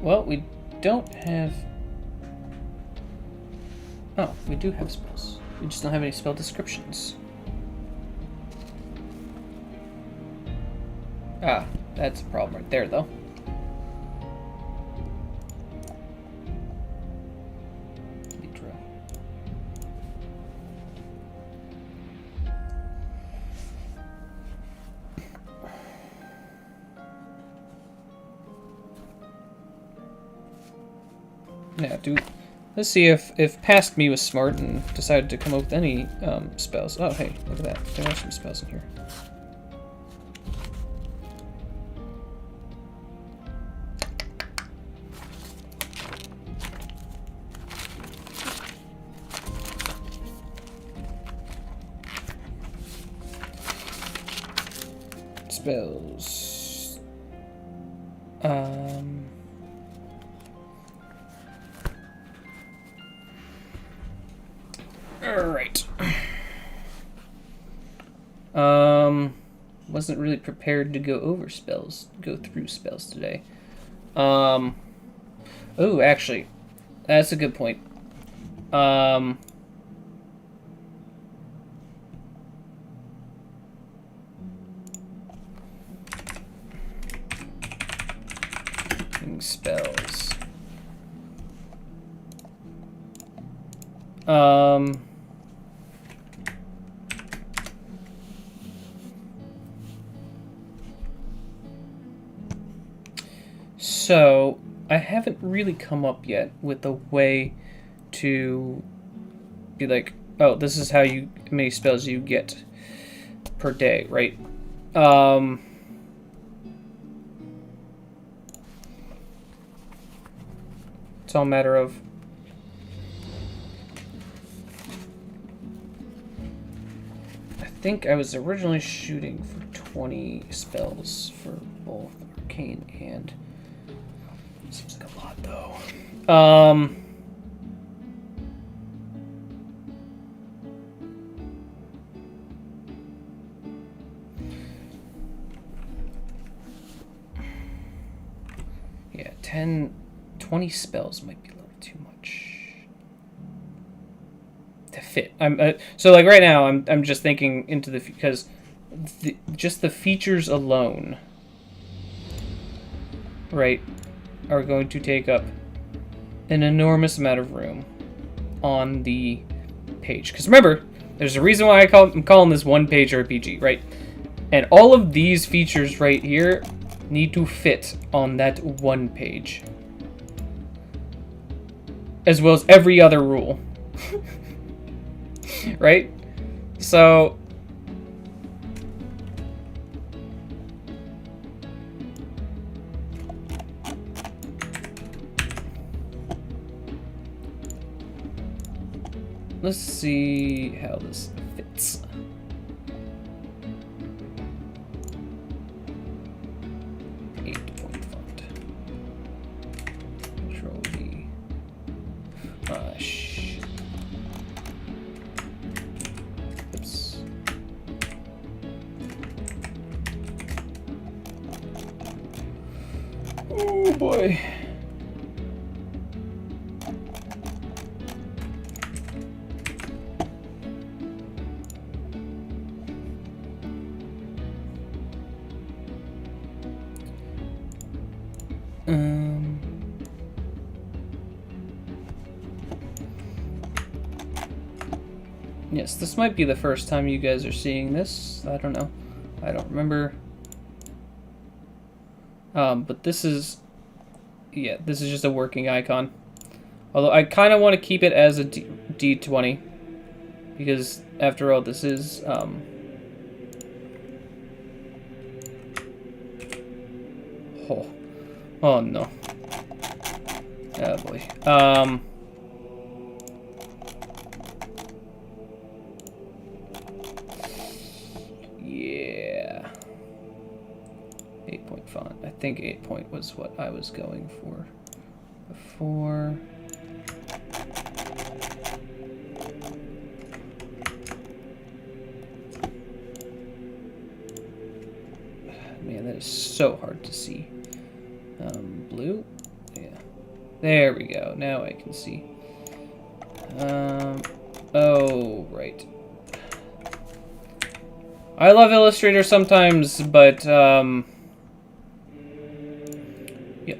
Well, we don't have... Oh, we do have spells. We just don't have any spell descriptions. Ah, that's a problem right there, though. Yeah, let's see if past me was smart and decided to come up with any spells. Oh, hey, look at that. There are some spells in here. spells. Alright. Wasn't really prepared to go through spells today. Oh, actually, that's a good point. Spells. So I haven't really come up yet with a way to be like, oh, this is how many spells you get per day, right? It's all a matter of I think I was originally shooting for 20 spells for both Arcane and seems like a lot though. Yeah, 20 spells might be a little too much to fit. So like right now, I'm just thinking into because just the features alone, right, are going to take up an enormous amount of room on the page. Because remember, there's a reason why I'm calling this 1PageRPG, right? And all of these features right here need to fit on that one page, as well as every other rule. Right? So let's see how this fits. Oh boy. Yes, this might be the first time you guys are seeing this. I don't know. I don't remember. But this is, yeah, this is just a working icon. Although I kind of want to keep it as a D20, because after all, this is, oh no. Oh boy. Yeah. 8-point font. I think 8-point was what I was going for before. Man, that is so hard to see. Blue? Yeah. There we go. Now I can see. Oh, right. I love Illustrator sometimes, but, yeah,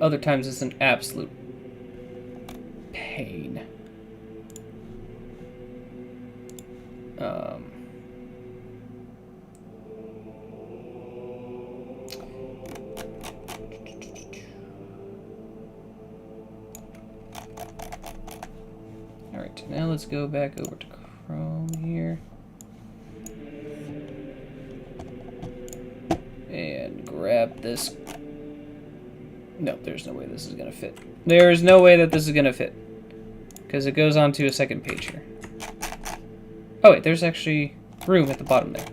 other times it's an absolute pain. Alright, now let's go back over to Chrome here. And grab this. No, there's no way this is going to fit. There's no way that this is going to fit, because it goes on to a second page here. Oh wait, there's actually room at the bottom there.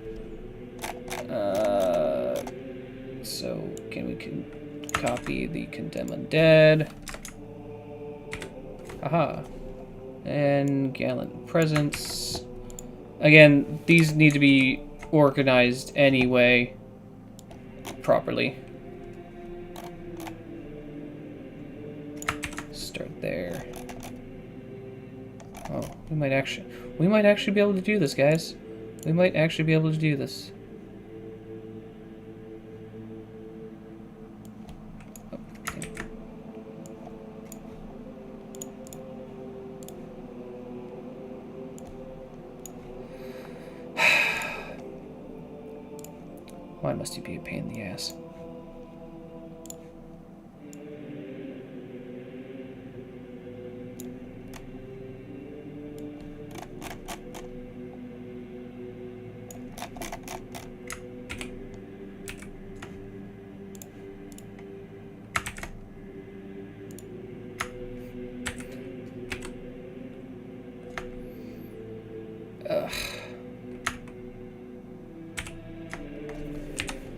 can copy the condemn undead. Aha. And gallant presence. Again, these need to be organized anyway properly. Start there. Oh, we might actually be able to do this, guys. We might actually be able to do this. Oh, okay. Why must you be a pain in the ass?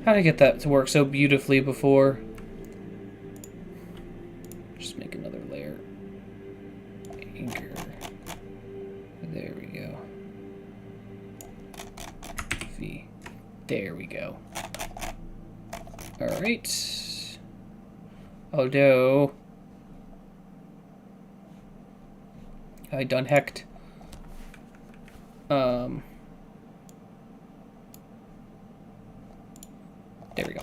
How did I get that to work so beautifully before? Just make another layer. Anchor. There we go. V. There we go. Alright. Oh no. I done hecked. There we go.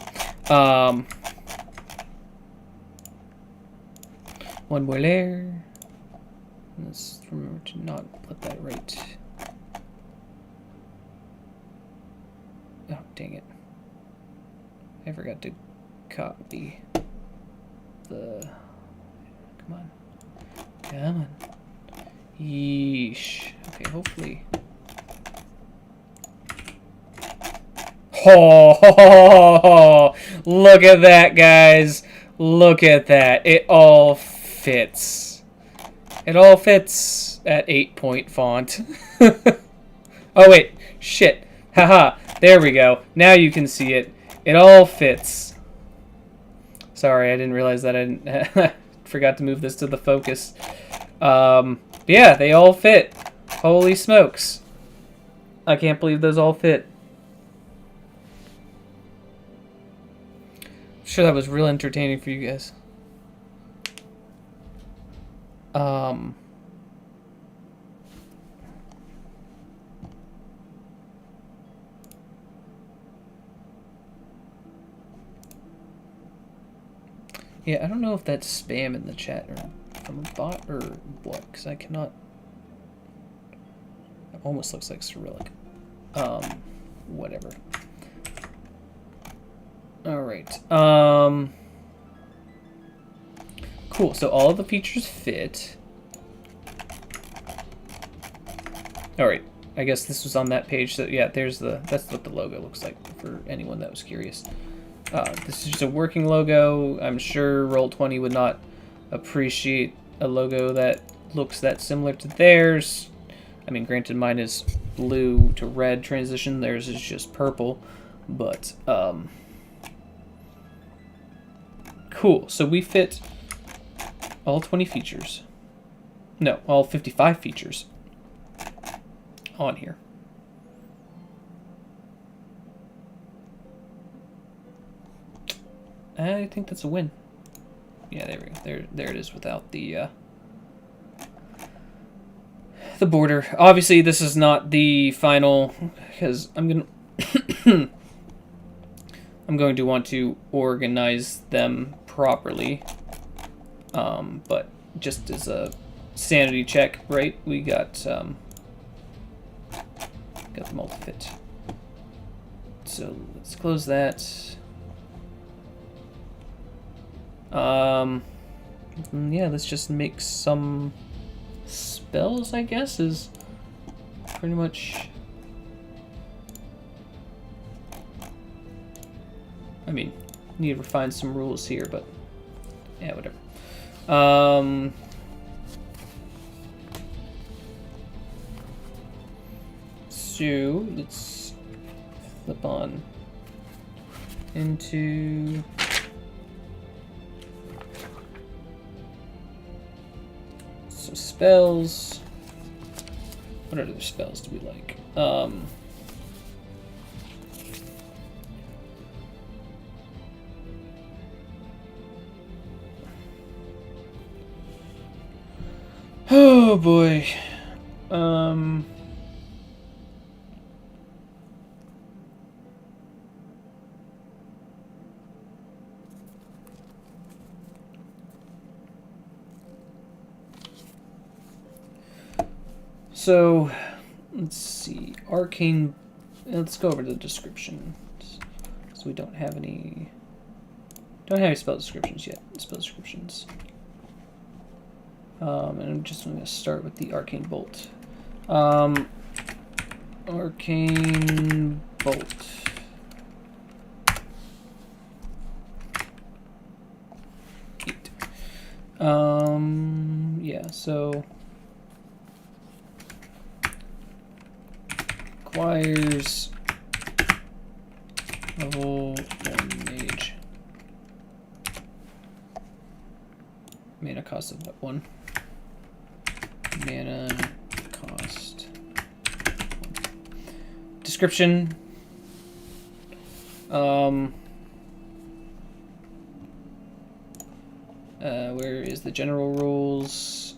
One more layer. Let's remember to not put that right. Oh, dang it. I forgot to copy the... Come on. Come on. Yeesh. Okay, hopefully... Oh, look at that, guys. Look at that. It all fits. It all fits at 8-point font. Oh, wait. Shit. Haha. There we go. Now you can see it. It all fits. Sorry, I didn't realize that. I didn't forgot to move this to the focus. Yeah, they all fit. Holy smokes. I can't believe those all fit. Sure, that was real entertaining for you guys. Yeah, I don't know if that's spam in the chat or from a bot or what, because I cannot... It almost looks like Cyrillic. Whatever. Alright. Cool, so all of the features fit. Alright, I guess this was on that page, so yeah, that's what the logo looks like, for anyone that was curious. This is just a working logo. I'm sure Roll20 would not appreciate a logo that looks that similar to theirs. I mean, granted, mine is blue to red transition, theirs is just purple, but, cool, so we fit all 20 features. No, all 55 features on here. I think that's a win. Yeah, there we go. There it is without the border. Obviously, this is not the final, because I'm going to want to organize them properly. But just as a sanity check, right? We got the multi-fit. So let's close that. Yeah, let's just make some spells, I guess, is pretty much... I mean, need to refine some rules here, but yeah, whatever. So let's flip on into So spells. What other spells do we like? Oh boy. So, let's see. Arcane. Let's go over the description. So we don't have any spell descriptions yet. Spell descriptions. And I'm just going to start with the Arcane Bolt. Arcane Bolt. Yeah, so requires level 1 mage. Mana cost of what? 1? Mana cost 1. Description. Where is the general rules?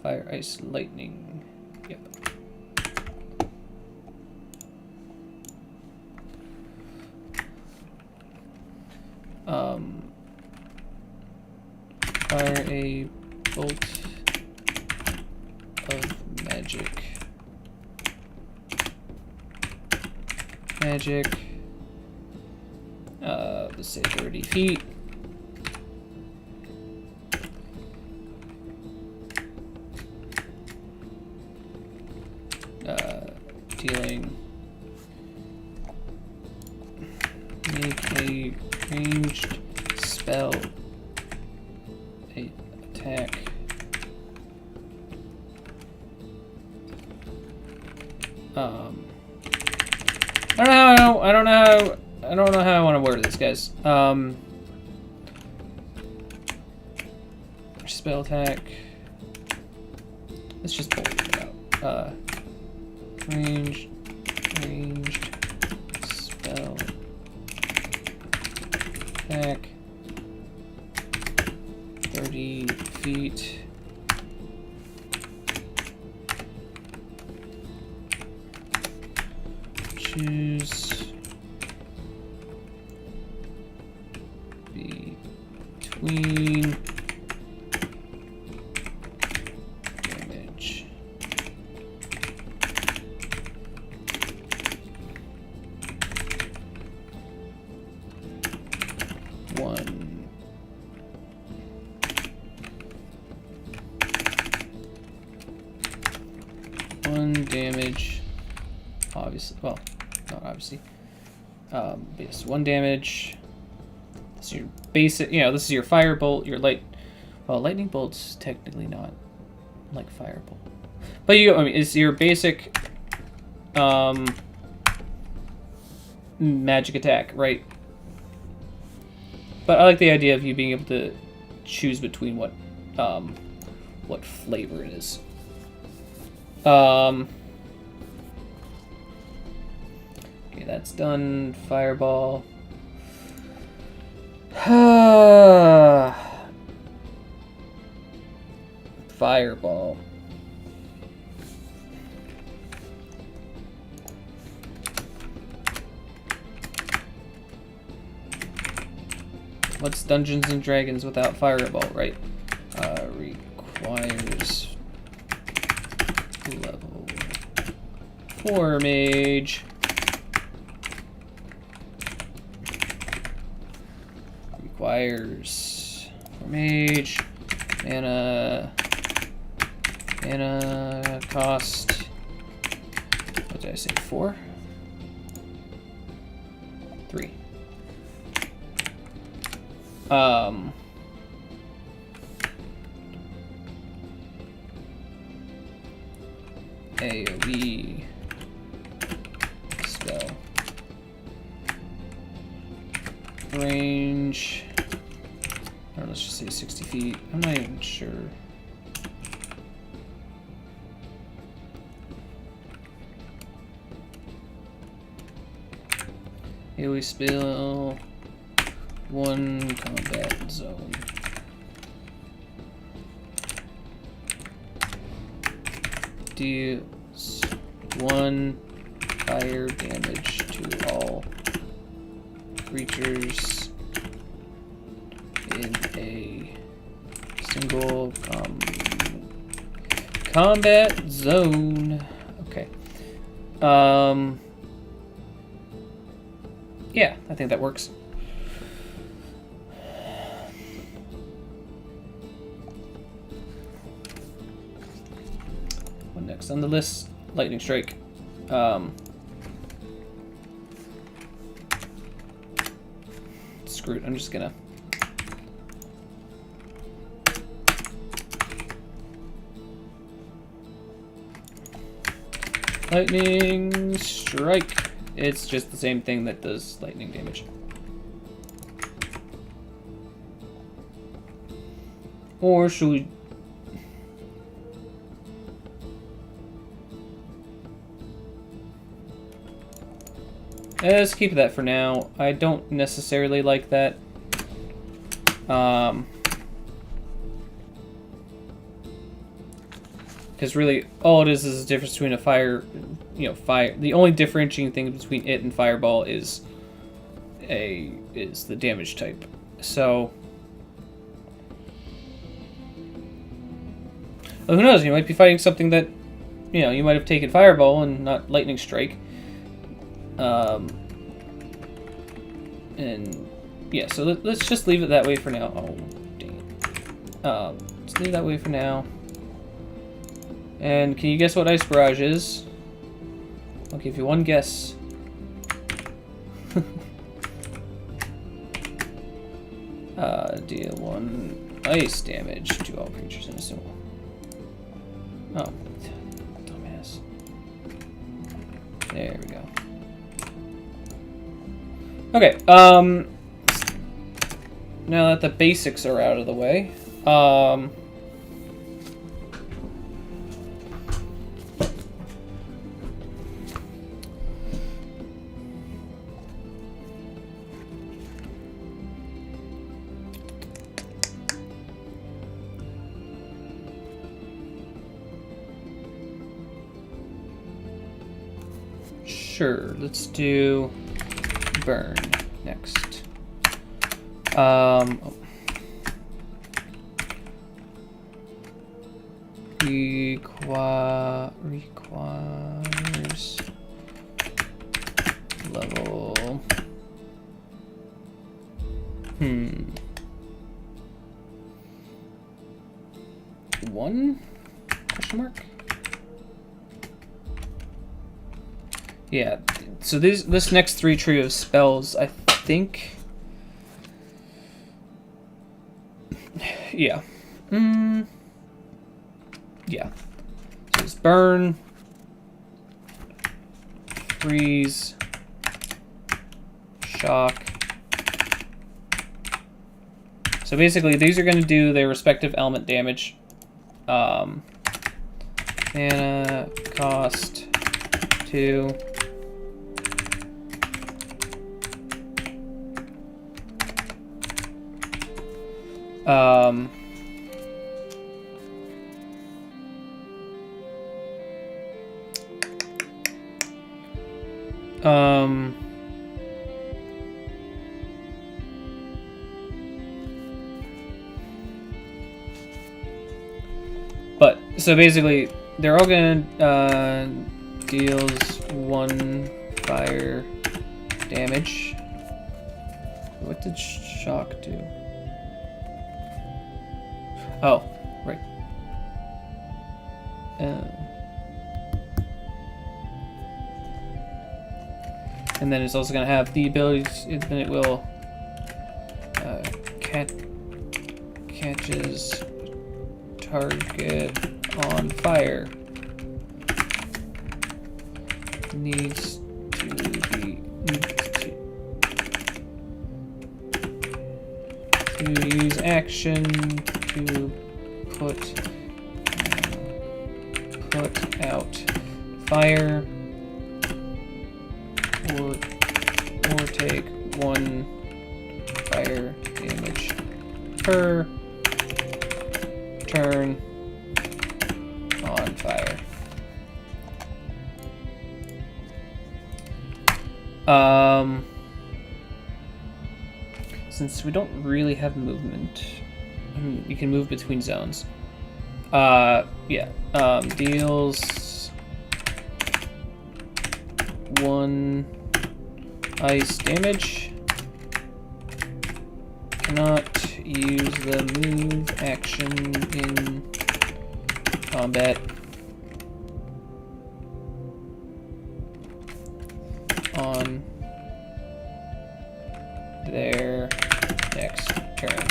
Fire, ice, lightning. Yep. Fire a bolt of magic. Let's say 30 feet. Dealing. Make a ranged spell. Attack. I don't know how I want to word this, guys. Spell attack. Let's just pull it out. Ranged spell attack. 30 feet. Choose between damage. One damage. Obviously, well, not obviously. Yes, 1 damage. This is your basic, this is your firebolt, your lightning bolt's technically not like firebolt. But it's your basic magic attack, right? But I like the idea of you being able to choose between what flavor it is. Okay, that's done. Fireball. Fireball. What's Dungeons and Dragons without Fireball, right? Requires level 4 mage. Requires 4 mage. Mana cost. What did I say? 4? 3. AoE spell range let's just say 60 feet. I'm not even sure. Here we spill 1 combat zone. Deals 1 fire damage to all creatures in a single combat zone. Okay. Yeah, I think that works. What next on the list? Lightning Strike. Screw it, I'm just gonna... Lightning Strike. It's just the same thing that does lightning damage. Or should we... Let's keep that for now. I don't necessarily like that. Because really, all it is a difference between a fire, fire. The only differentiating thing between it and Fireball is the damage type. So, well, who knows? You might be fighting something that, you might have taken Fireball and not Lightning Strike. And yeah, so let's just leave it that way for now. Oh, dang it. Let's leave it that way for now. And can you guess what Ice Barrage is? I'll give you one guess. Deal 1 ice damage to all creatures in a single. Oh, dumbass. There we go. Okay, now that the basics are out of the way, sure, let's do burn next. Requires level 1? Question mark? Yeah, so this next 3 trio of spells, I think... Yeah. Yeah. So it's burn, freeze, shock. So basically, these are going to do their respective element damage. Mana cost 2. But so basically, they're all gonna deals 1 fire damage. What did shock do? Oh, right. And then it's also going to have the ability, then it will catches target on fire. Needs to be to use action to put out fire, or take 1 fire damage per turn on fire. Since we don't really have movement, you can move between zones. Deals 1 ice damage. Cannot use the move action in combat. On their next turn.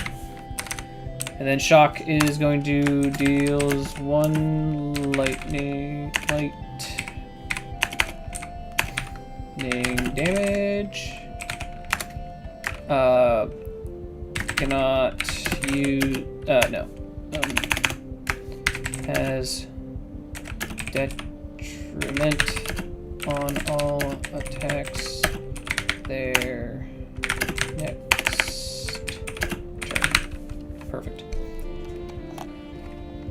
And then shock is going to deals 1 lightning damage. Cannot use has detriment on all attacks their next turn. Perfect.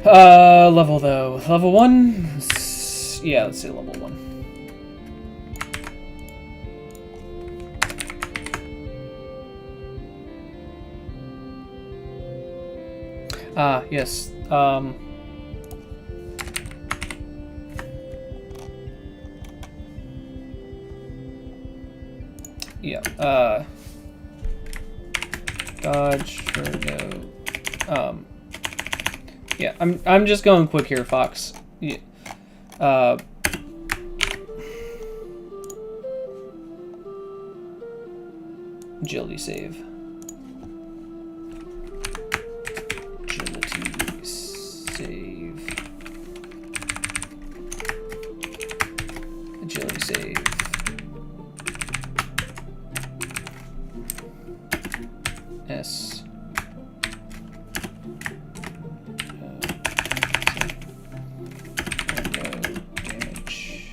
Level though. Level 1? Yeah, let's say level 1. Yes. Yeah, dodge for no, yeah, I'm just going quick here, Fox. Yeah, agility save. Agility save. Agility save. S. Damage.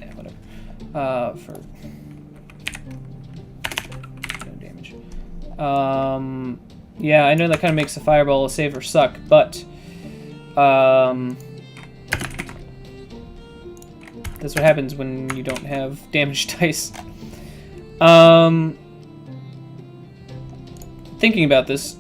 Yeah, whatever. For no damage. Yeah, I know that kind of makes the fireball save or suck, but that's what happens when you don't have damage dice. Thinking about this,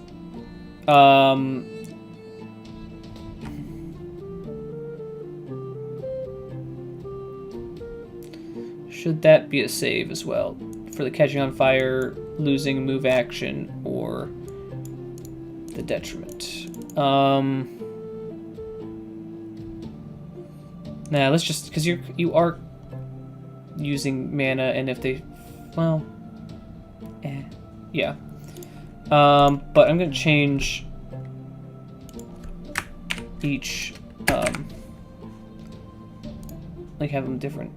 should that be a save as well for the catching on fire, losing move action, or the detriment? Nah, let's just, because you are using mana, and if they, well, yeah. But I'm gonna change each, like have them different.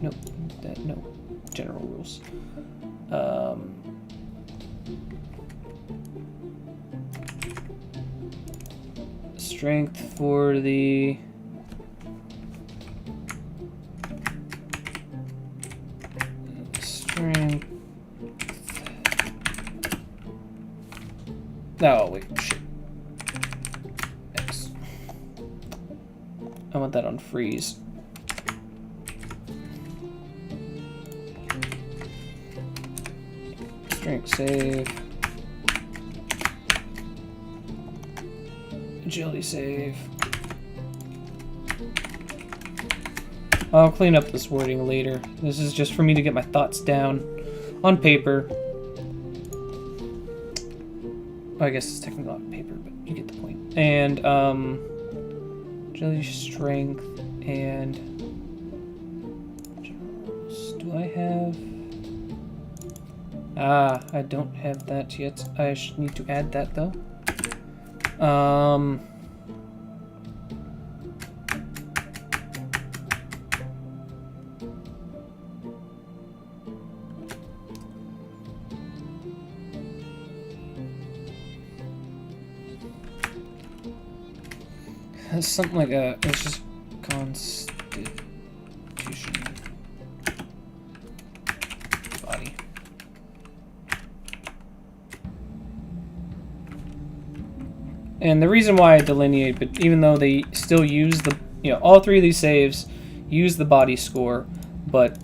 No, general rules. Strength for the strength. Oh wait, shit. X. I want that on freeze. Strength save. Agility save. I'll clean up this wording later. This is just for me to get my thoughts down on paper. I guess it's technically not paper, but you get the point. And agility, strength, and do I have? I don't have that yet. I need to add that though. It's something like a. It's just constitution body. And the reason why I delineate, but even though they still use the, all three of these saves use the body score, but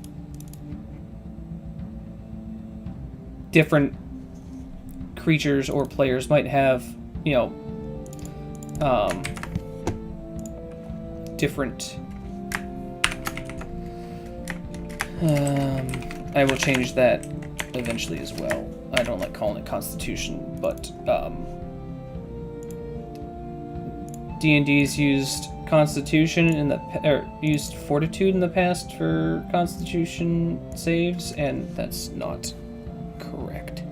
different creatures or players might have, different. I will change that eventually as well. I don't like calling it Constitution, but D&D's used Constitution used Fortitude in the past for Constitution saves, and that's not correct.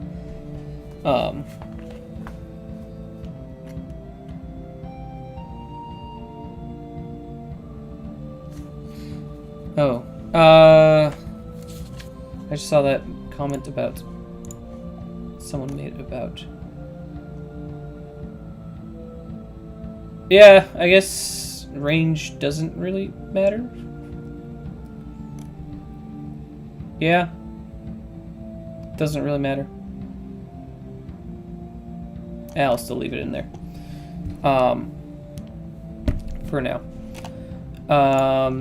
I just saw that comment about someone made about. Yeah, I guess range doesn't really matter. Yeah, doesn't really matter. I'll still leave it in there. For now.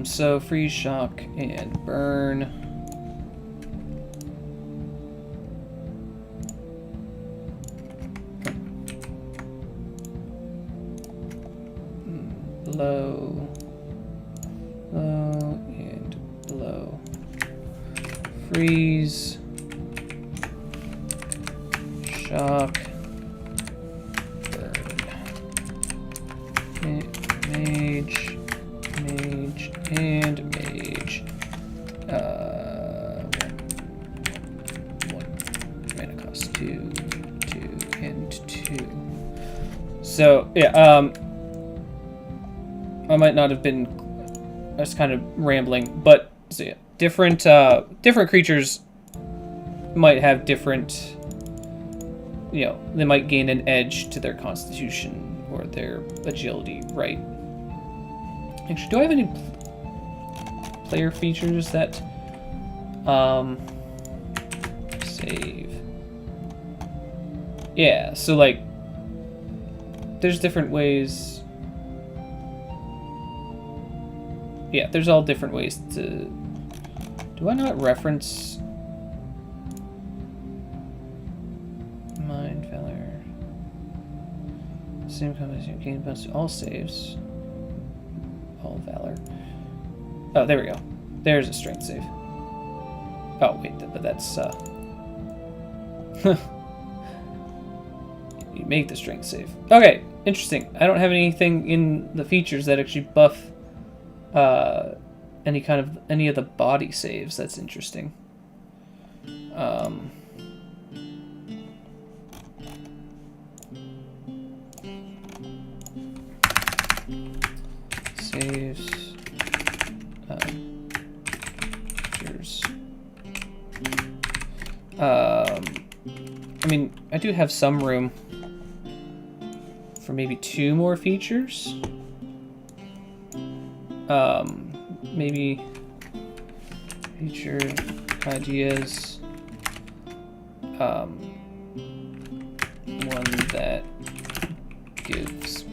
So freeze, shock, and burn. Low, and low. Freeze, shock, burn. Mage, and mage. One mana cost 2, and 2. So yeah, I might not have been. I was kind of rambling, but so yeah, different creatures might have different. They might gain an edge to their Constitution or their agility, right? Actually, do I have any player features that save? Yeah, so like there's different ways. Yeah, there's all different ways to. Do I not reference Mind Valor? Same combination gain bonus to all saves. All Valor. Oh, there we go. There's a strength save. Oh wait, but that's you make the strength save. Okay, interesting. I don't have anything in the features that actually buff any of the body saves. That's interesting. Saves. Features. I mean, I do have some room for maybe 2 more features. Maybe feature ideas. One that gives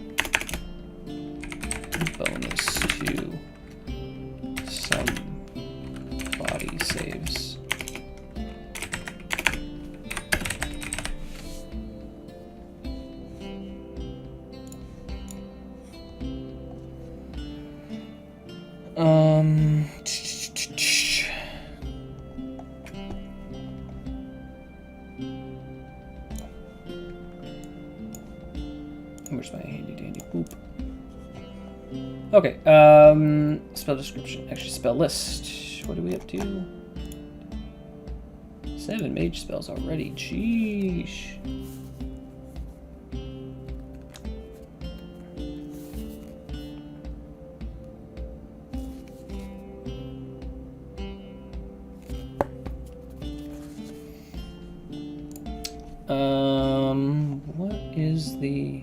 bonus to some body saves. Where's my handy dandy boop? Okay, spell description. Actually, spell list. What are we up to? 7 mage spells already. Sheesh. What is the...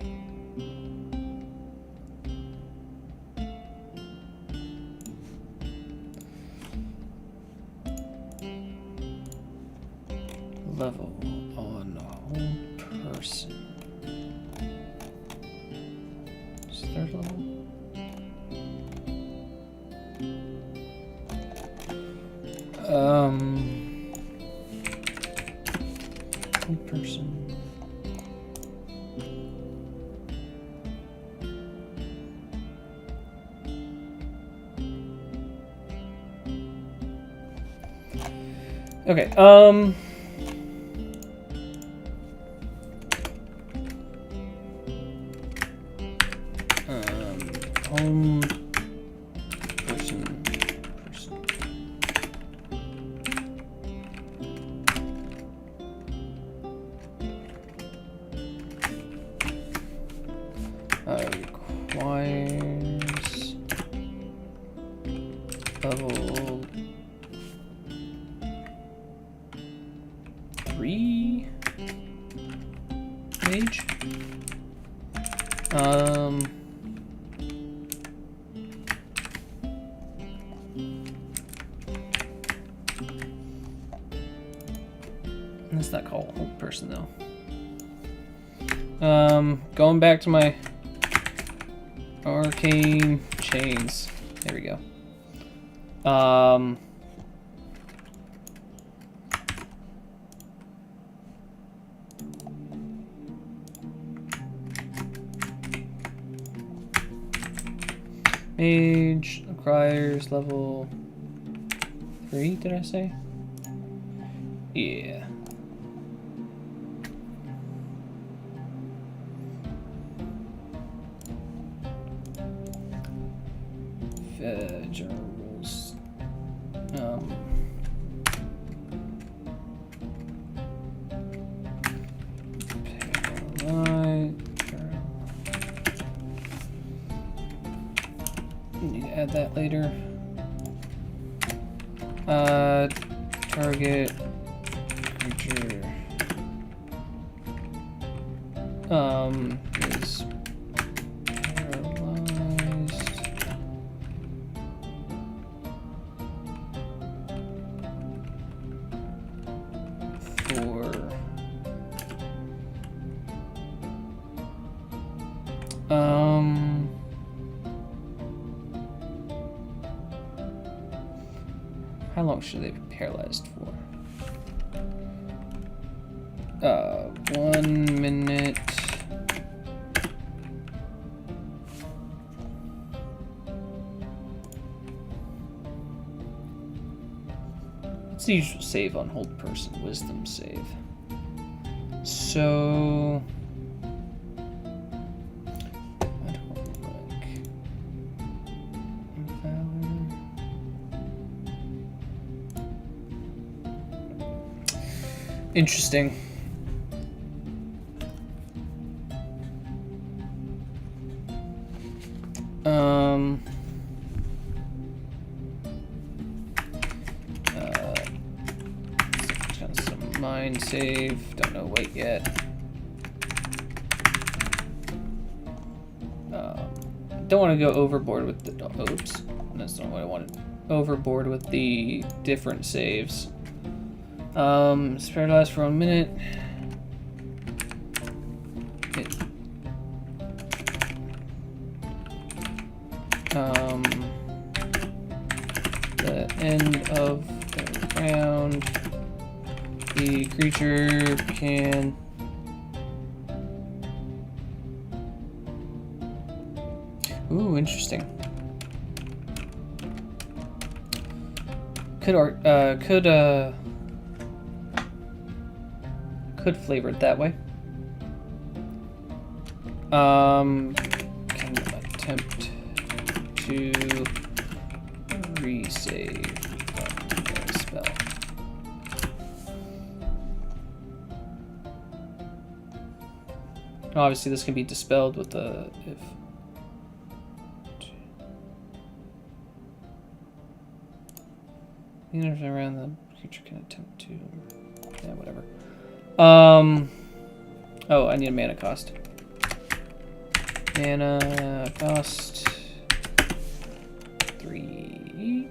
This third level. One person. Okay, home person. Requires level 3 mage. That's not called old person though. Going back to my arcane chains. There we go. Mage requires level 3, did I say? Yeah. General rules. Need to add that later. Target creature is paralyzed for how long should they be paralyzed for? 1 minute. What's the usual save on hold person? Wisdom save. So I don't like valor. Interesting. Some mind save. Don't know weight yet. Don't want to go overboard with the. Oops, that's not what I wanted. Overboard with the different saves. It's paralyzed for 1 minute. The end of the round, the creature can ooh, interesting. Could flavor it that way. Can attempt to resave the spell. Obviously, this can be dispelled with the if. Even around the creature can attempt to. Yeah, whatever. Oh, I need a mana cost. Mana cost 3.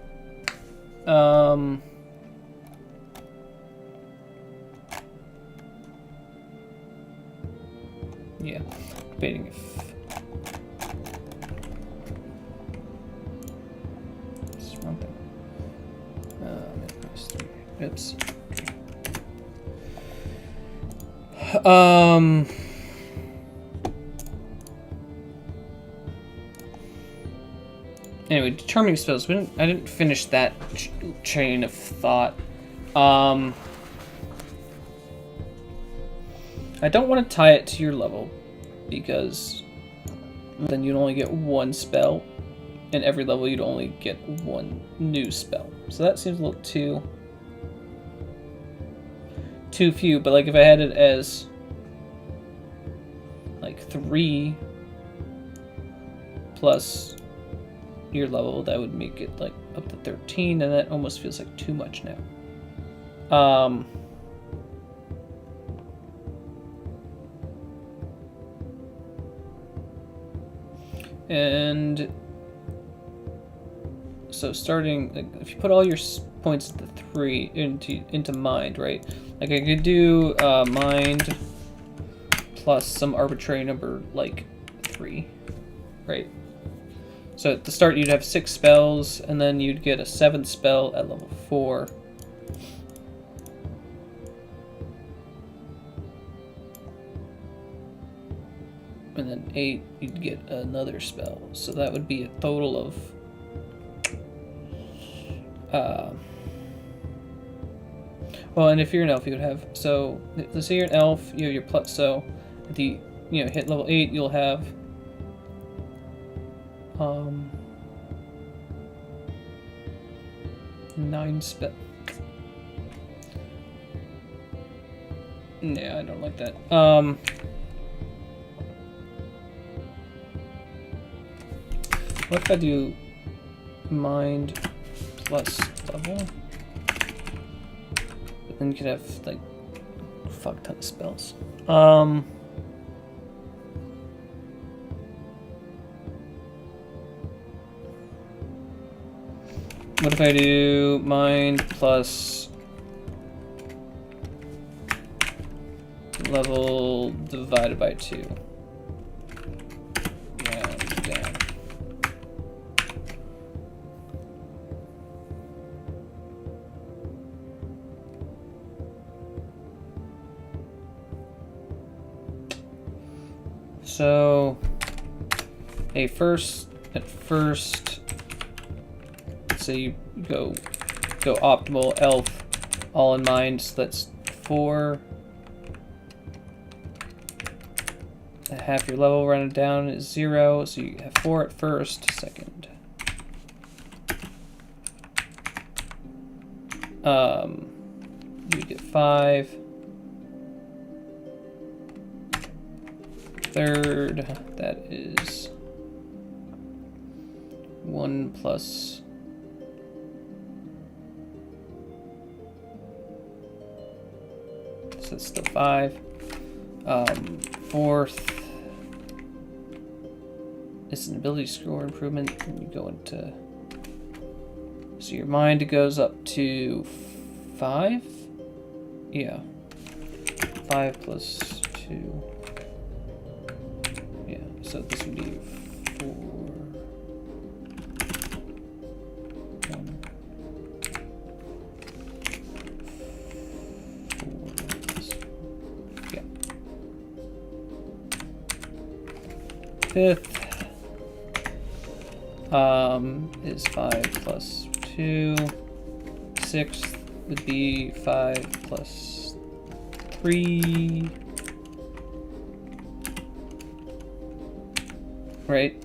Yeah. Debating if cantrips. Anyway, determining spells. I didn't finish that chain of thought. I don't want to tie it to your level, because then you'd only get one spell, and every level you'd only get one new spell. So that seems a little too few. But like if I had it as like 3 plus your level, that would make it like up to 13, and that almost feels like too much now. And so starting, like, if you put all your points into 3 into mind, right? Like I could do mind plus some arbitrary number like 3, right? So at the start you'd have 6 spells, and then you'd get a 7th spell at level 4. And then 8, you'd get another spell. So that would be a total of well, and if you're an elf, you would have, so let's say you're an elf, you have your plus, so at the, hit level 8, you'll have 9 spell. Yeah, I don't like that. What if I do mind plus level? But then you could have like a fuck ton of spells. What if I do mind plus level divided by 2? Yeah, damn. So, at first, let's say you go optimal elf, all in mind. So that's 4. Half your level rounded down is 0, so you have 4 at first, second. You get 5. Third, that is 1 plus. So that's still 5. Fourth is an ability score improvement, and you go into, so your mind goes up to 5. Yeah, 5 plus 2. Yeah, so this would be 4. 1. 4. Yeah. Fifth is 5 plus 2. Sixth would be 5 plus 3. Right?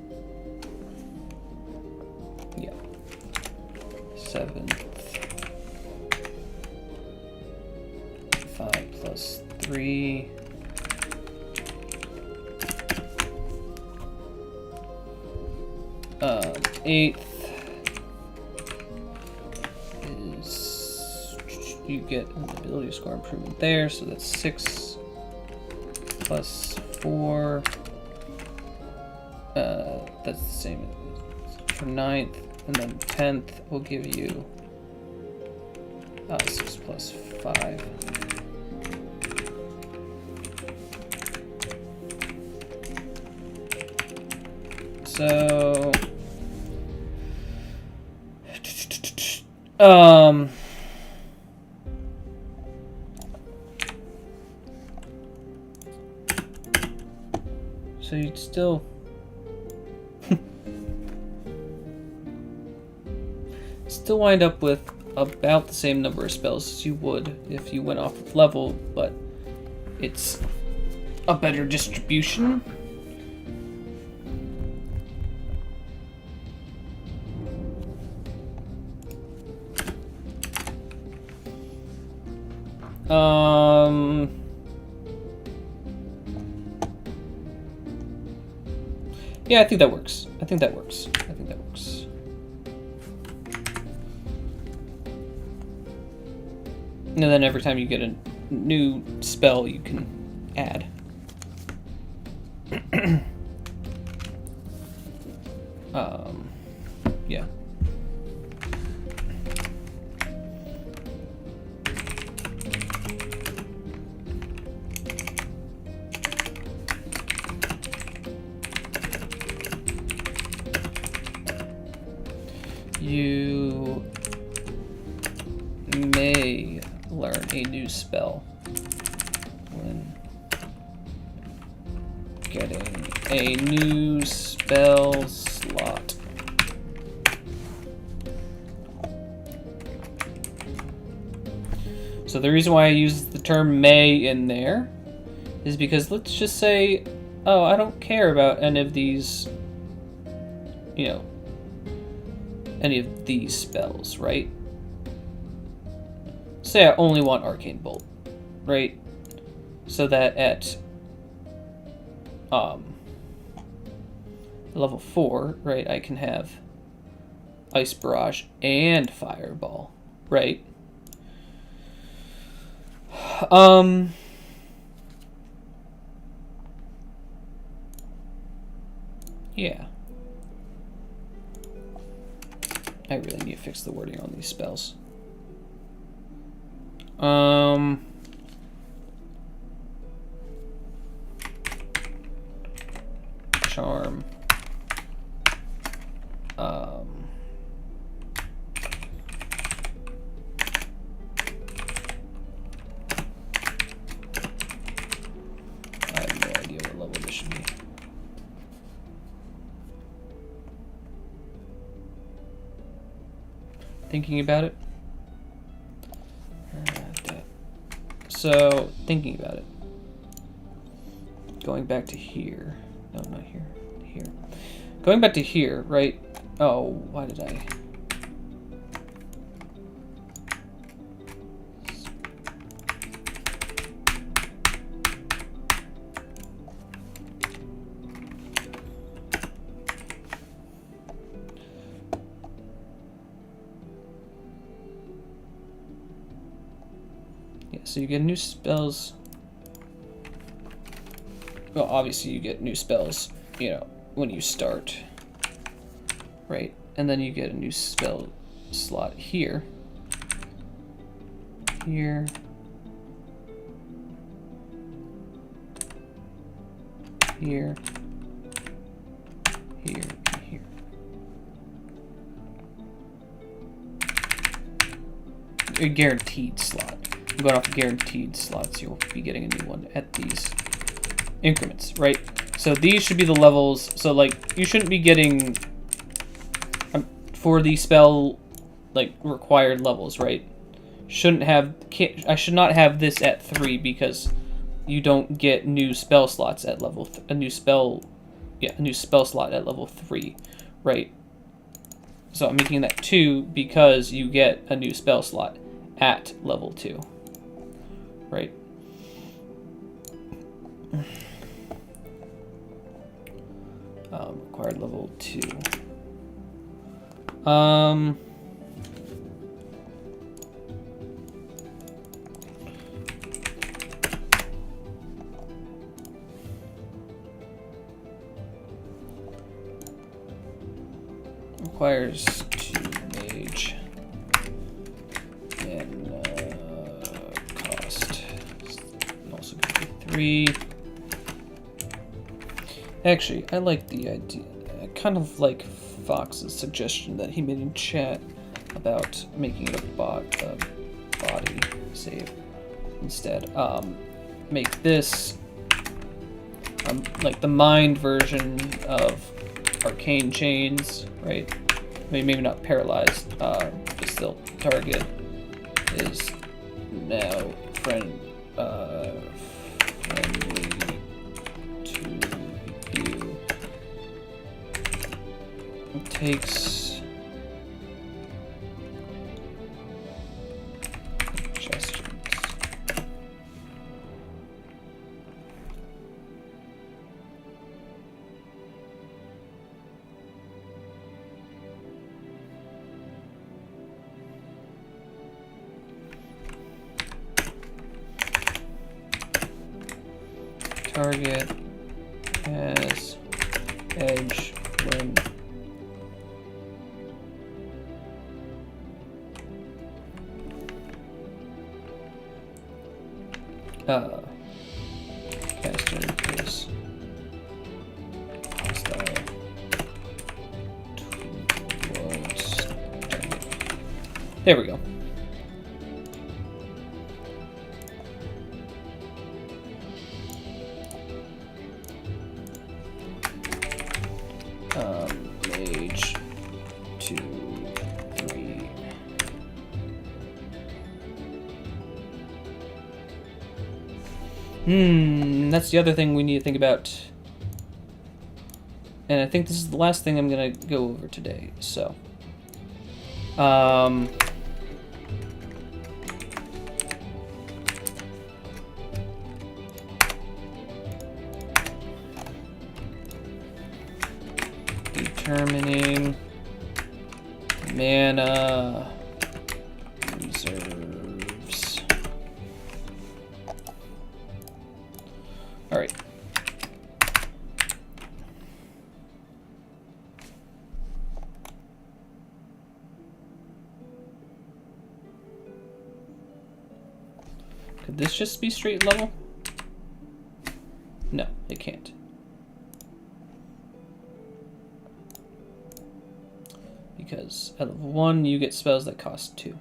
Yeah. 7th. 5 plus 3. 8th is, you get an ability score improvement there, so that's 6 plus 4. That's the same for 9th, and then 10th will give you 6 plus 5. So still... still wind up with about the same number of spells as you would if you went off of level, but it's a better distribution. Yeah, I think that works. I think that works. And then every time you get a new spell, you can add. Yeah. You may learn a new spell when getting a new spell slot. So the reason why I use the term may in there is because let's just say, oh, I don't care about any of these, you know, any of these spells, right? Say I only want Arcane Bolt, right? So that at level 4, right, I can have Ice Barrage and Fireball, right? Yeah. I really need to fix the wording on these spells. Charm. I have no idea what level this should be. Thinking about it. So, thinking about it. Going back to here. No, not here. Here. Going back to here, right? Oh, why did I... So you get new spells. Well, obviously you get new spells, you know, when you start, right? And then you get a new spell slot here, here, here, here, and here. A guaranteed slot. I'm going off guaranteed slots. You'll be getting a new one at these increments, right? So these should be the levels. So like you shouldn't be getting for the spell like required levels, right? I should not have this at 3 because you don't get new spell slots at level a new spell slot at level 3, right? So I'm making that 2 because you get a new spell slot at level 2. Right. Required level 2. Requires 2 mage. And cost. Also could be 3. Actually, I like the idea. I kind of like Fox's suggestion that he made in chat about making it a body save instead. Make this like the mind version of arcane chains, right? I mean, maybe not paralyzed, but still target is now friendly to you. It takes gestures. Target has edge when caster is hostile towards target. There we go. Mage 2, 3. That's the other thing we need to think about. And I think this is the last thing I'm gonna go over today, so. Determining mana reserves. All right. Could this just be straight level? No, it can't. Because at level 1, you get spells that cost 2.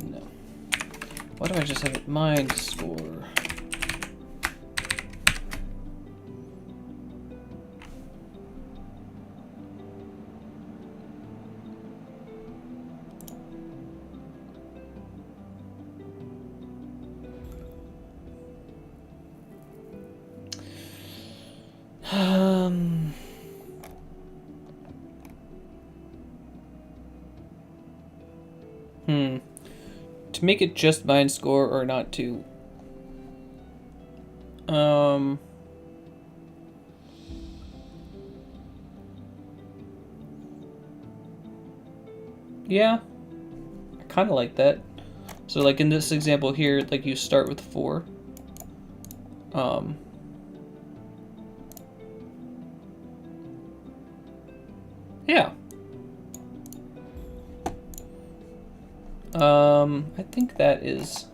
No. Why do I just have it mind score? To make it just mind score or not to. Yeah, I kind of like that. So like in this example here, like you start with 4. Yeah. I think that is...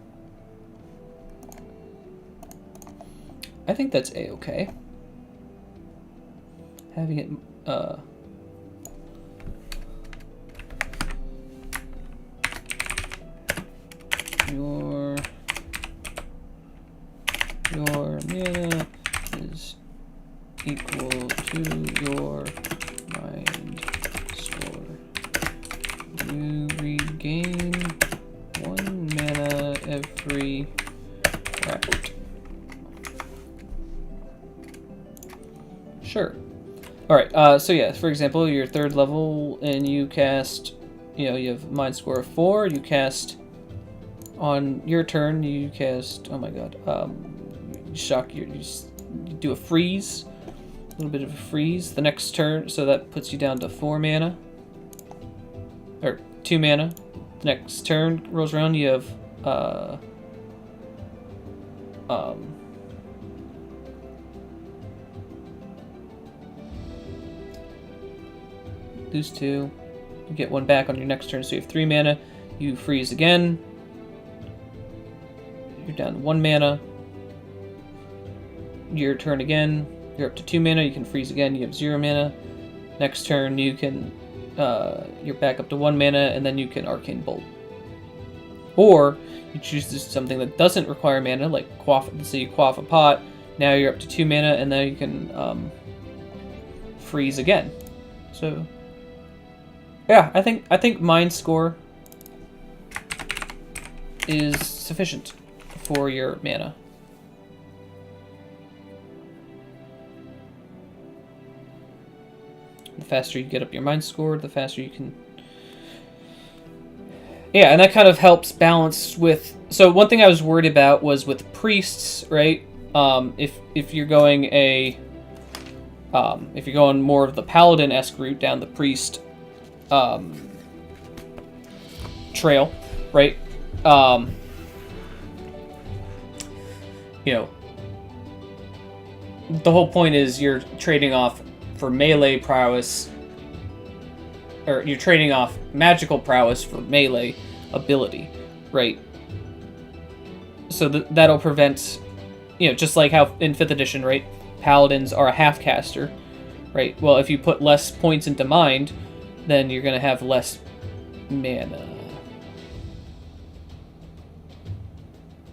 I think that's A-okay. Having it, your mana is equal to your mind score. You regain 1 mana every round. Sure. Alright, so yeah, for example, you're 3rd level and you cast, you have mind score of 4, you cast on your turn, you cast, oh my god, you do a freeze, a little bit of a freeze the next turn, so that puts you down to 4 mana, or 2 mana. The next turn rolls around, you have, lose 2, You get 1 back on your next turn, so you have 3 mana. You freeze again. You're down to 1 mana. Your turn again. You're up to 2 mana. You can freeze again. You have 0 mana. Next turn, you can... you're back up to 1 mana, and then you can Arcane Bolt. Or you choose to do something that doesn't require mana, like quaff. Let's say you quaff a pot. Now you're up to 2 mana, and then you can freeze again. So, yeah, I think Mind Score is sufficient for your mana. The faster you get up your Mind Score, the faster you can... Yeah, and that kind of helps balance with... So one thing I was worried about was with priests, right? If you're going if you're going more of the paladin-esque route down the priest trail, right? You know, the whole point is you're trading off for melee prowess, or you're trading off magical prowess for melee ability, right? So that'll prevent, you know, just like how in 5th edition, right? Paladins are a half-caster, right? Well, if you put less points into Mind, then you're going to have less mana.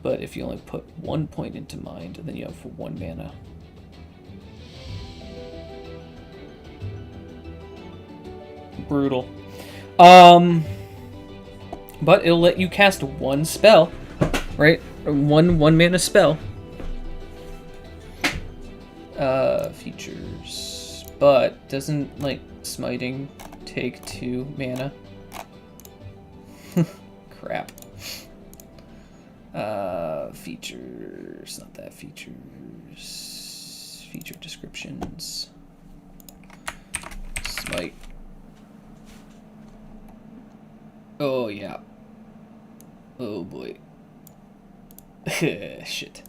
But if you only put 1 point into Mind, then you have 1 mana. Brutal. But it'll let you cast 1 spell, right? Or one mana spell. Features. But doesn't, like, smiting take 2 mana? Crap. Features. Not that. Features. Feature descriptions. Smite. Oh, yeah. Oh, boy. Shit.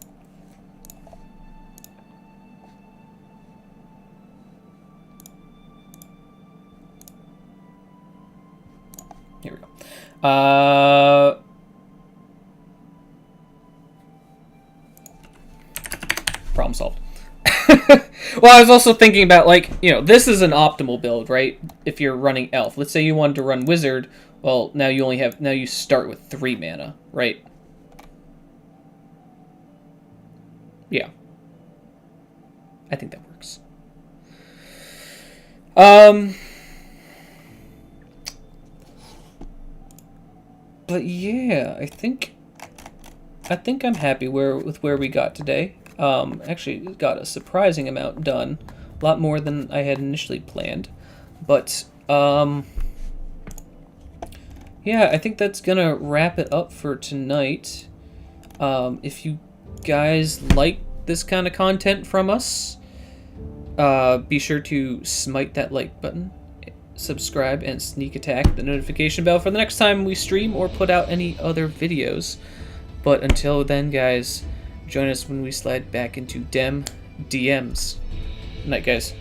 Here we go. Problem solved. Well, I was also thinking about, like, you know, this is an optimal build, right? If you're running elf. Let's say you wanted to run wizard. Well, now you start with 3 mana, right? Yeah. I think that works. But yeah, I think I'm happy with where we got today. Actually got a surprising amount done, a lot more than I had initially planned. But yeah, I think that's gonna wrap it up for tonight. If you guys like this kind of content from us, be sure to smite that like button, subscribe, and sneak attack the notification bell for the next time we stream or put out any other videos. But until then, guys, join us when we slide back into DemDMs. Good night, guys.